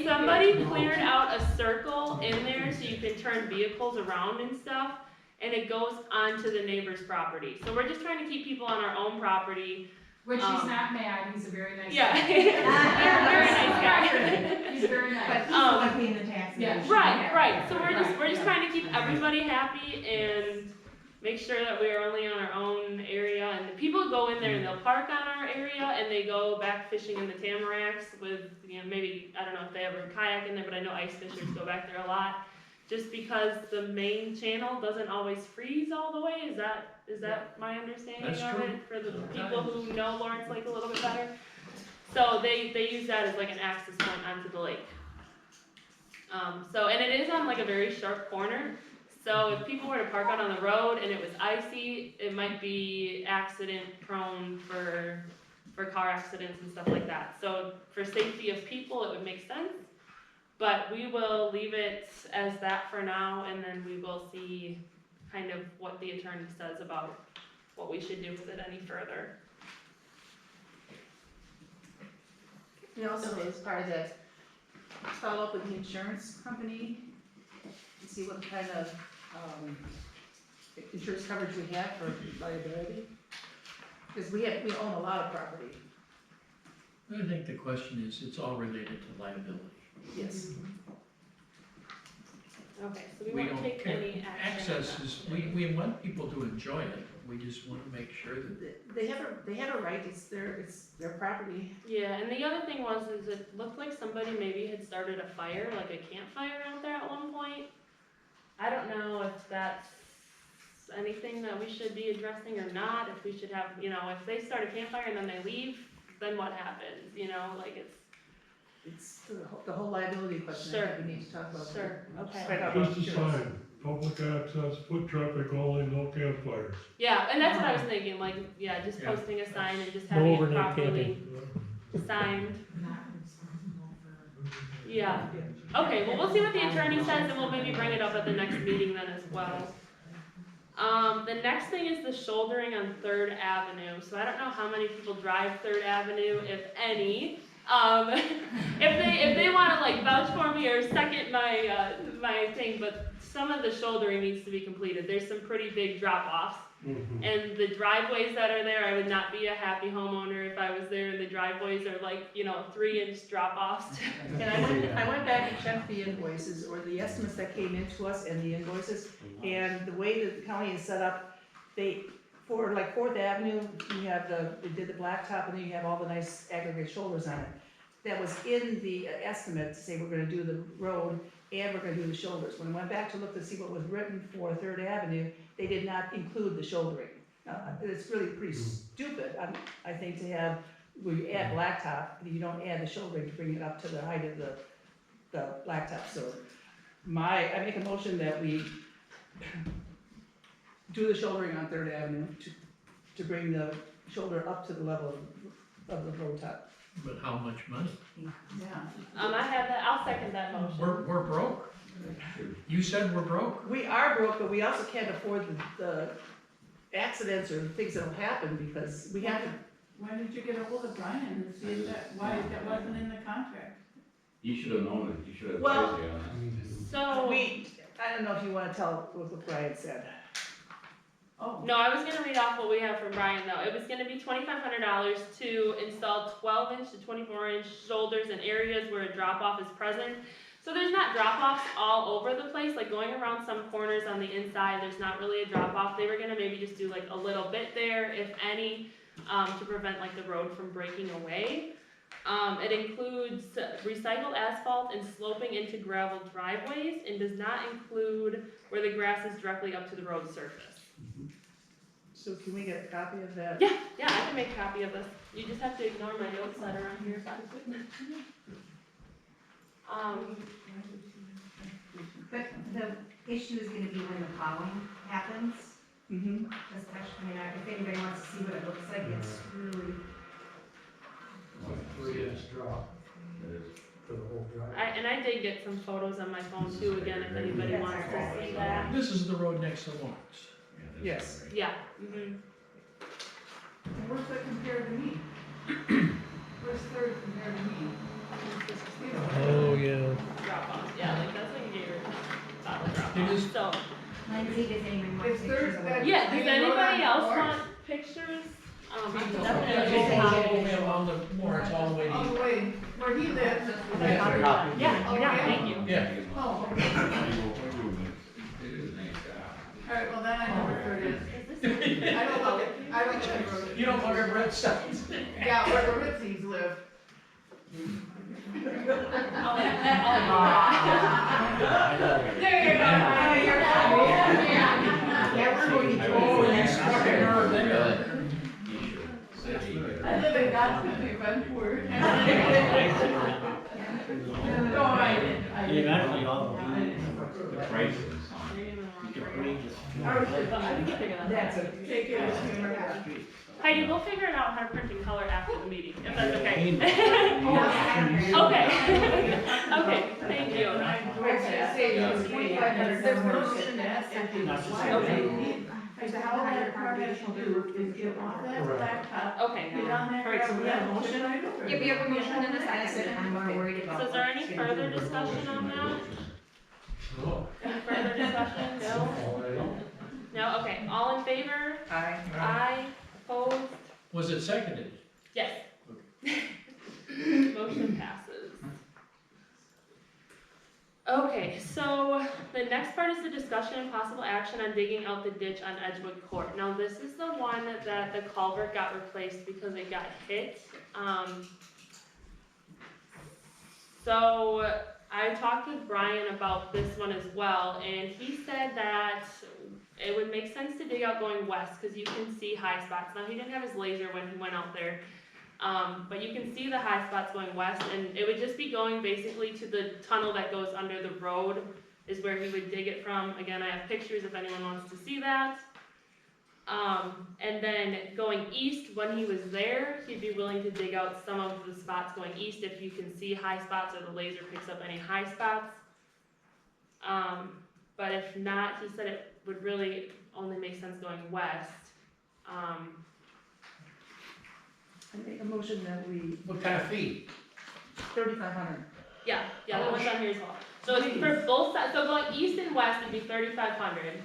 Somebody cleared out a circle in there so you can turn vehicles around and stuff, and it goes onto the neighbor's property. So we're just trying to keep people on our own property. Which he's not mad, he's a very nice Yeah. guy. Very nice guy. He's very But nice. he's the one paying the taxes. Yeah. Right. So we're just trying to keep everybody happy and make sure that we are only on our own area. And the people go in there and they'll park on our area and they go back fishing in the tamaracks with, maybe, I don't know if they ever kayak in there, but I know ice fishers go back there a lot. Just because the main channel doesn't always freeze all the way, is that my understanding That's of true. it? For the people who know Lawrence Lake a little bit better? So they use that as like an access point onto the lake. And it is on like a very sharp corner. So if people were to park out on the road and it was icy, it might be accident prone for car accidents and stuff like that. So for safety of people, it would make sense. But we will leave it as that for now, and then we will see kind of what the attorney says about what we should do with it any further. And also, as part of that, follow up with the insurance company to see what kind of, insurance coverage we have for liability. Because we own a lot of property. I think the question is, it's all related to liability. Yes. Okay, so we won't take any action. Access is, we want people to enjoy it, we just want to make sure that They have a right, it's their property. Yeah, and the other thing is it looked like somebody maybe had started a fire, like a campfire out there at one point. I don't know if that's anything that we should be addressing or not, if we should have, if they start a campfire and then they leave, then what happens, It's the whole liability question Sure. that we need to talk about. Sure, okay. Spread out Just a insurance. sign, public access, foot traffic only, no campfires. Yeah, and that's what I was thinking, just Yeah. posting a sign and just No having it overnight properly camping. signed. Not responsible for. Yeah, okay, well, we'll see what the attorney says and we'll maybe bring it up at the next meeting then as well. The next thing is the shouldering on 3rd Avenue. So I don't know how many people drive 3rd Avenue, if any. If they want to vouch for me or second my thing, but some of the shouldering needs to be completed. There's some pretty big drop-offs. And the driveways that are there, I would not be a happy homeowner if I was there and the driveways are 3-inch drop-offs. And I went back and checked the invoices, or the estimates that came into us and the invoices, and the way that the county is set up, for 4th Avenue, they did the blacktop, and then you have all the nice aggregate shoulders on it. That was in the estimate to say we're gonna do the road and we're gonna do the shoulders. When I went back to look to see what was written for 3rd Avenue, they did not include the shouldering. It's really pretty stupid, I think, to have, where you add blacktop, and you don't add the shouldering to bring it up to the height of the blacktop. So I make a motion that we do the shouldering on 3rd Avenue to bring the shoulder up to the level of the road top. but how much money? Yeah. I have that, I'll second that motion. We're broke. You said we're broke. We are broke, but we also can't afford the accidents or things that'll happen because we have to. Why did you get ahold of Brian and see why that wasn't in the contract? You should have known it, you should have Well- advised me on that. So, I don't know if you wanna tell what Brian said. Oh, no, I was gonna read off what we have from Brian though. It was gonna be $2,500 to install 12-inch to 24-inch shoulders in areas where a drop-off is present. So there's not drop-offs all over the place, going around some corners on the inside, there's not really a drop-off. They were gonna maybe just do a little bit there, if any, to prevent the road from breaking away. It includes recycled asphalt and sloping into gravel driveways and does not include where the grass is directly up to the road surface. So can we get a copy of that? Yeah, I can make a copy of this. You just have to ignore my notes that are on here. But the issue is gonna be when the plowing happens, Mm-hmm. especially, if anybody wants to see what it looks like, it's really. 3-inch drop It is. for the whole drive. I did get some photos on my phone too, again, if anybody wants to see that. This is the road next to Lawrence. Yes. Yeah, mhm. where's that compared to me? Where's third compared to me? Oh, yeah. Drop off, yeah, like that's when you get your bottle drop It off, is- so. Lindsay, does anyone want Is pictures third of that- what? Yeah, does Maybe vote on anybody the else floor? want pictures? Definitely. All the way along the Morris, all the way All to, the way where he lives. Yeah, yeah, thank you. yeah. Oh, all right, well then I know where third is. I don't look at. You don't look at red signs. Yeah, where the Ritzies live. There you go. Yeah, we're going to. Oh, you struck a nerve there. I live in Godspeed, if I'm poor. No, I didn't. I didn't. Eventually, all the prices. You can bring this. That's a. Take it as humor. Heidi, we'll figure it out how to print in color after the meeting, if that's okay. Oh, Okay. Okay, thank you. I was gonna say, it's 2,500. There's no motion that so how that department has to do is get off that laptop, Okay. get on that. All right, so we have a motion? Yep, we have a motion and a second. I'm more worried about. So is there any further discussion on that? Any further discussion? No? No, okay, all in favor? Aye. Aye, opposed? Was it seconded? Yes. Motion passes. Okay, so the next part is the discussion and possible action on digging out the ditch on Edgewood Court. Now, this is the one that the culvert got replaced because it got hit. So I talked with Brian about this one as well, and he said that it would make sense to dig out going west, because you can see high spots. Now, he didn't have his laser when he went out there, but you can see the high spots going west, and it would just be going basically to the tunnel that goes under the road, is where he would dig it from. Again, I have pictures if anyone wants to see that. And then going east, when he was there, he'd be willing to dig out some of the spots going east if you can see high spots or the laser picks up any high spots. But if not, he said it would really only make sense going west. I make a motion that we, What kind of fee? 3,500. Yeah, that one's on here as well. So it's for both sides, so going east and west would be 3,500.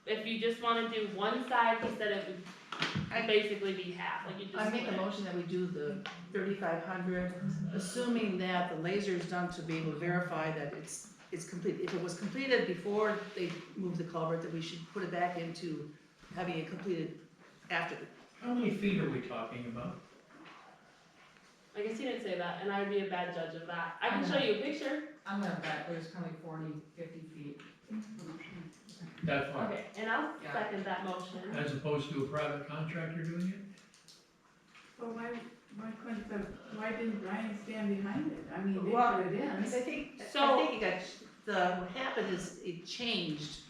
If you just wanna do one side, he said it would basically be half, like you just. I make a split it. motion that we do the 3,500, assuming that the laser is done to be able to verify that it's complete. If it was completed before they moved the culvert, that we should put it back into having it completed after. How many feet are we talking about? I guess he didn't say that, and I would be a bad judge of that. I can show you a picture. I'm gonna bet there's probably 40, 50 feet. That far? Okay, and I'll Yeah. second that motion. As opposed to a private contractor doing it? So why didn't Brian stand behind it? I mean, they Well, put it in. I think So- it got, what happened is it changed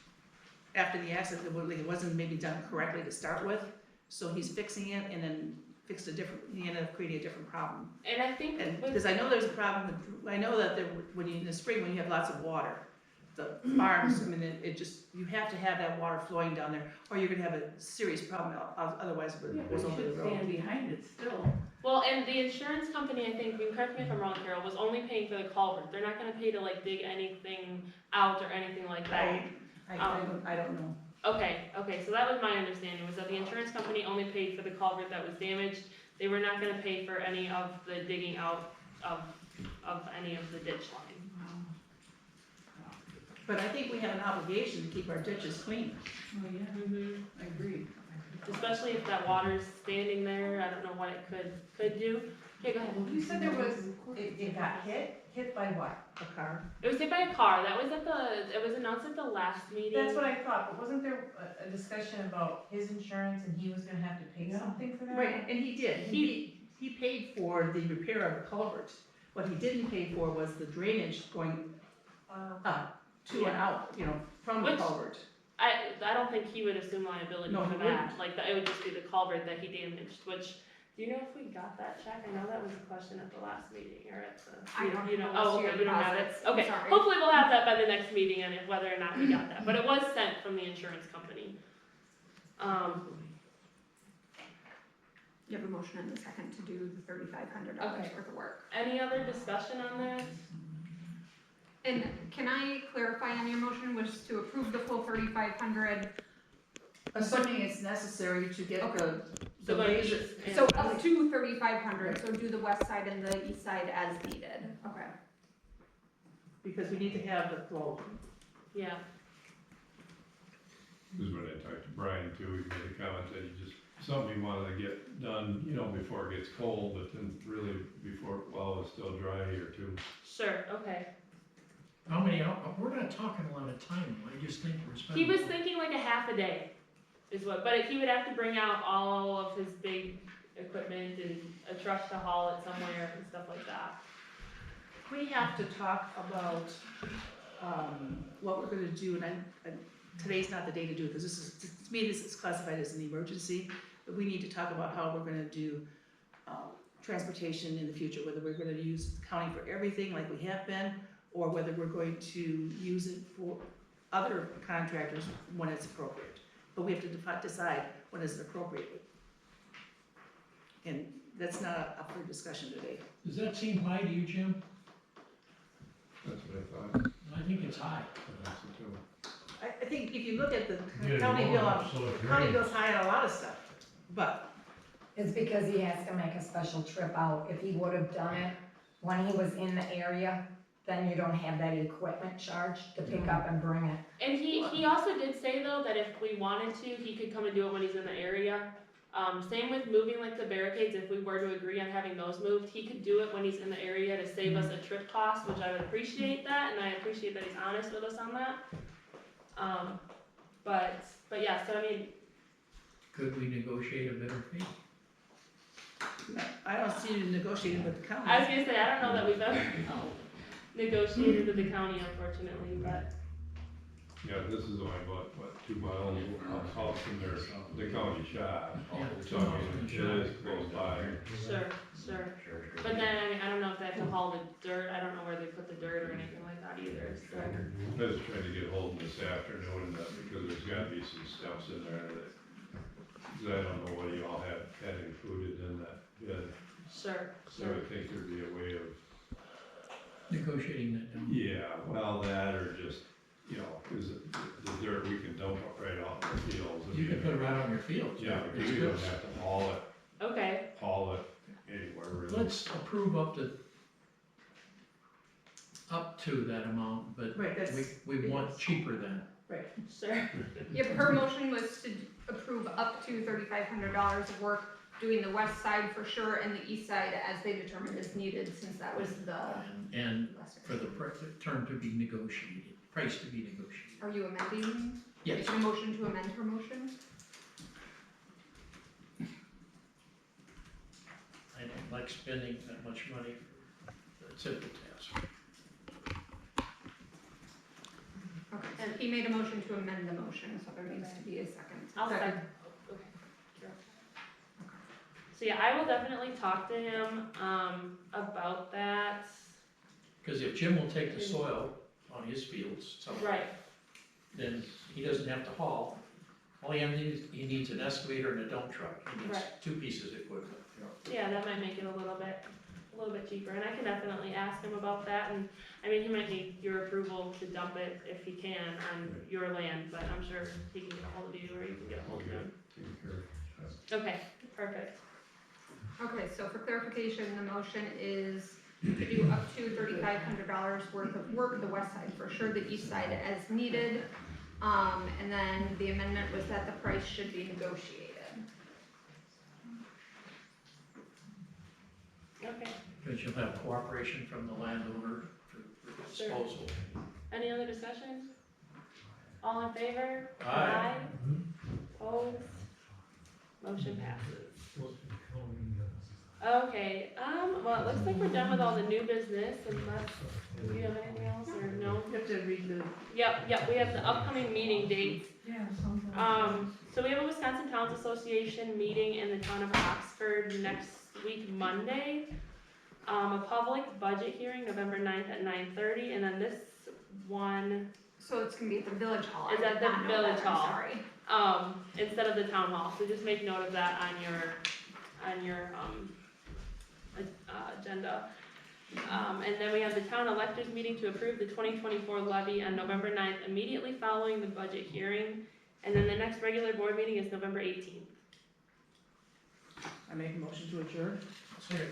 after the accident. It wasn't maybe done correctly to start with, so he's fixing it and then fixed he ended up creating a different problem. And I think And, with, because I know there's a problem, I know that in the spring, when you have lots of water, the farms, I mean, it just, you have to have that water flowing down there, or you're gonna have a serious problem, otherwise it Yeah, goes but over you the should road. stand behind it still. well, and the insurance company, I think, you can correct me if I'm wrong, Carol, was only paying for the culvert. They're not gonna pay to like dig anything out or anything like that. I don't know. Okay, so that was my understanding, was that the insurance company only paid for the culvert that was damaged. They were not gonna pay for any of the digging out of any of the ditch line. But I think we have an obligation to keep our ditches clean. Oh, yeah, Mm-hmm. I agree. Especially if that water's standing there, I don't know what it could do. Yeah, go ahead. You said there was, it got hit by what? A car. It was hit by a car, that was it was announced at the last meeting. That's what I thought, but wasn't there a discussion about his insurance and he was gonna have to pay something for that? Right, and he did. He paid for the repair of the culvert. What he didn't pay for was the drainage going to and out, from the Which- culvert. I don't think he would assume liability No, for he that, wouldn't. like, it would just be the culvert that he damaged, which, do you know if we got that check? I know that was a question at the last meeting, or at the. I don't you have know, a oh, list okay, of we don't have it, deposits. I'm okay, sorry. hopefully we'll have that by the next meeting, and if whether or not we got that, but it was sent from the insurance company. You have a motion and a second to do the $3,500 Okay. worth of work. Any other discussion on that? And can I clarify on your motion was to approve the full 3,500, Assuming it's necessary to get the So like, laser, so up to 3,500, so do the west side and the east side as needed, okay. because we need to have the flow. yeah, This is when I talked to Brian too, he made a comment that he just, something he wanted to get done, you know, before it gets cold, but then really before, while it's still dry here too. sure, okay. How many, we're not talking a lot of time, I just think we're spending. He was thinking like a half a day is what, but he would have to bring out all of his big equipment and a truck to haul it somewhere and stuff like that. We have to talk about, what we're gonna do, and today's not the day to do it, because this is, to me, this is classified as an emergency, but we need to talk about how we're gonna do, transportation in the future, whether we're gonna use county for everything like we have been, or whether we're going to use it for other contractors when it's appropriate. But we have to decide when it's appropriate. And that's not up for discussion today. Does that seem high to you, Jim? That's what I thought. I think it's high. That's it too. I think if you look at the Yeah, county well, bill, absolutely. the county bill's high on a lot of stuff, but It's because he has to make a special trip out. If he would have done it when he was in the area, then you don't have that equipment charge to pick up and bring it. And he also did say though that if we wanted to, he could come and do it when he's in the area. Same with moving like the barricades, if we were to agree on having those moved, he could do it when he's in the area to save us a trip cost, which I would appreciate that, and I appreciate that he's honest with us on that. But yeah, so I mean, Could we negotiate a better fee? I don't see you negotiating with the county. I was gonna say, I don't know that we've ever negotiated with the county unfortunately, but, Yeah, this is only about, 2 miles out from their, the county shop. Yeah. So I mean, it is close by. sure. But then, I mean, I don't know if they have to haul the dirt, I don't know where they put the dirt or anything like that either, so. I was trying to get hold of this afternoon, because there's gotta be some steps in there that, cause I don't know what you all had included in that bid. Sure. So I think there'd be a way of, Negotiating that down. yeah, well, that or just, you know, cause the dirt, we can dump it right out in our fields. I You can mean, put it right on your field. Yeah, because we don't have to haul Okay, it anywhere really. Let's approve up to that amount, but Right, that's, we want cheaper than. sure. Yep, her motion was to approve up to $3,500 of work, doing the west side for sure and the east side as they determined is needed, since that was the And lesser. for the term to be negotiated, price to be negotiated. Are you amending? Yes. Making a motion to amend her motion? I don't like spending that much money for a simple task. Okay, so he made a motion to amend the motion, so there needs to be a second. I'll second. Okay. Sure. So yeah, I will definitely talk to him, about that. Because if Jim will take the soil on his fields, Right, then he doesn't have to haul. All he needs an excavator and a dump truck. He needs Right. 2 pieces of equipment. yeah, that might make it a little bit cheaper, and I can definitely ask him about that, and, I mean, he might need your approval to dump it if he can on your land, but I'm sure he can get a hold of you, or you can get a hold of him. Okay, perfect. Okay, so for clarification, the motion is to do up to $3,500 worth of work, the west side for sure, the east side as needed. And then the amendment was that the price should be negotiated. Okay, Because you'll have cooperation from the landowner for disposal. any other discussion? All in favor? Aye. Opposed? Motion passes. Okay, well, it looks like we're done with all the new business, unless, do you have anything else, or no? you have to read the, Yep, we have the upcoming meeting dates. Yeah, something. So we have a Wisconsin Towns Association meeting in the town of Oxford next week, Monday. A public budget hearing, November 9th at 9:30, and then this one, So it's gonna be at the village hall. I It's at did the not know village that, I'm hall. Sorry. instead of the town hall, so just make note of that on your agenda. And then we have the town electors meeting to approve the 2024 levy on November 9th, immediately following the budget hearing. And then the next regular board meeting is November 18th. I make a motion to adjourn. Second.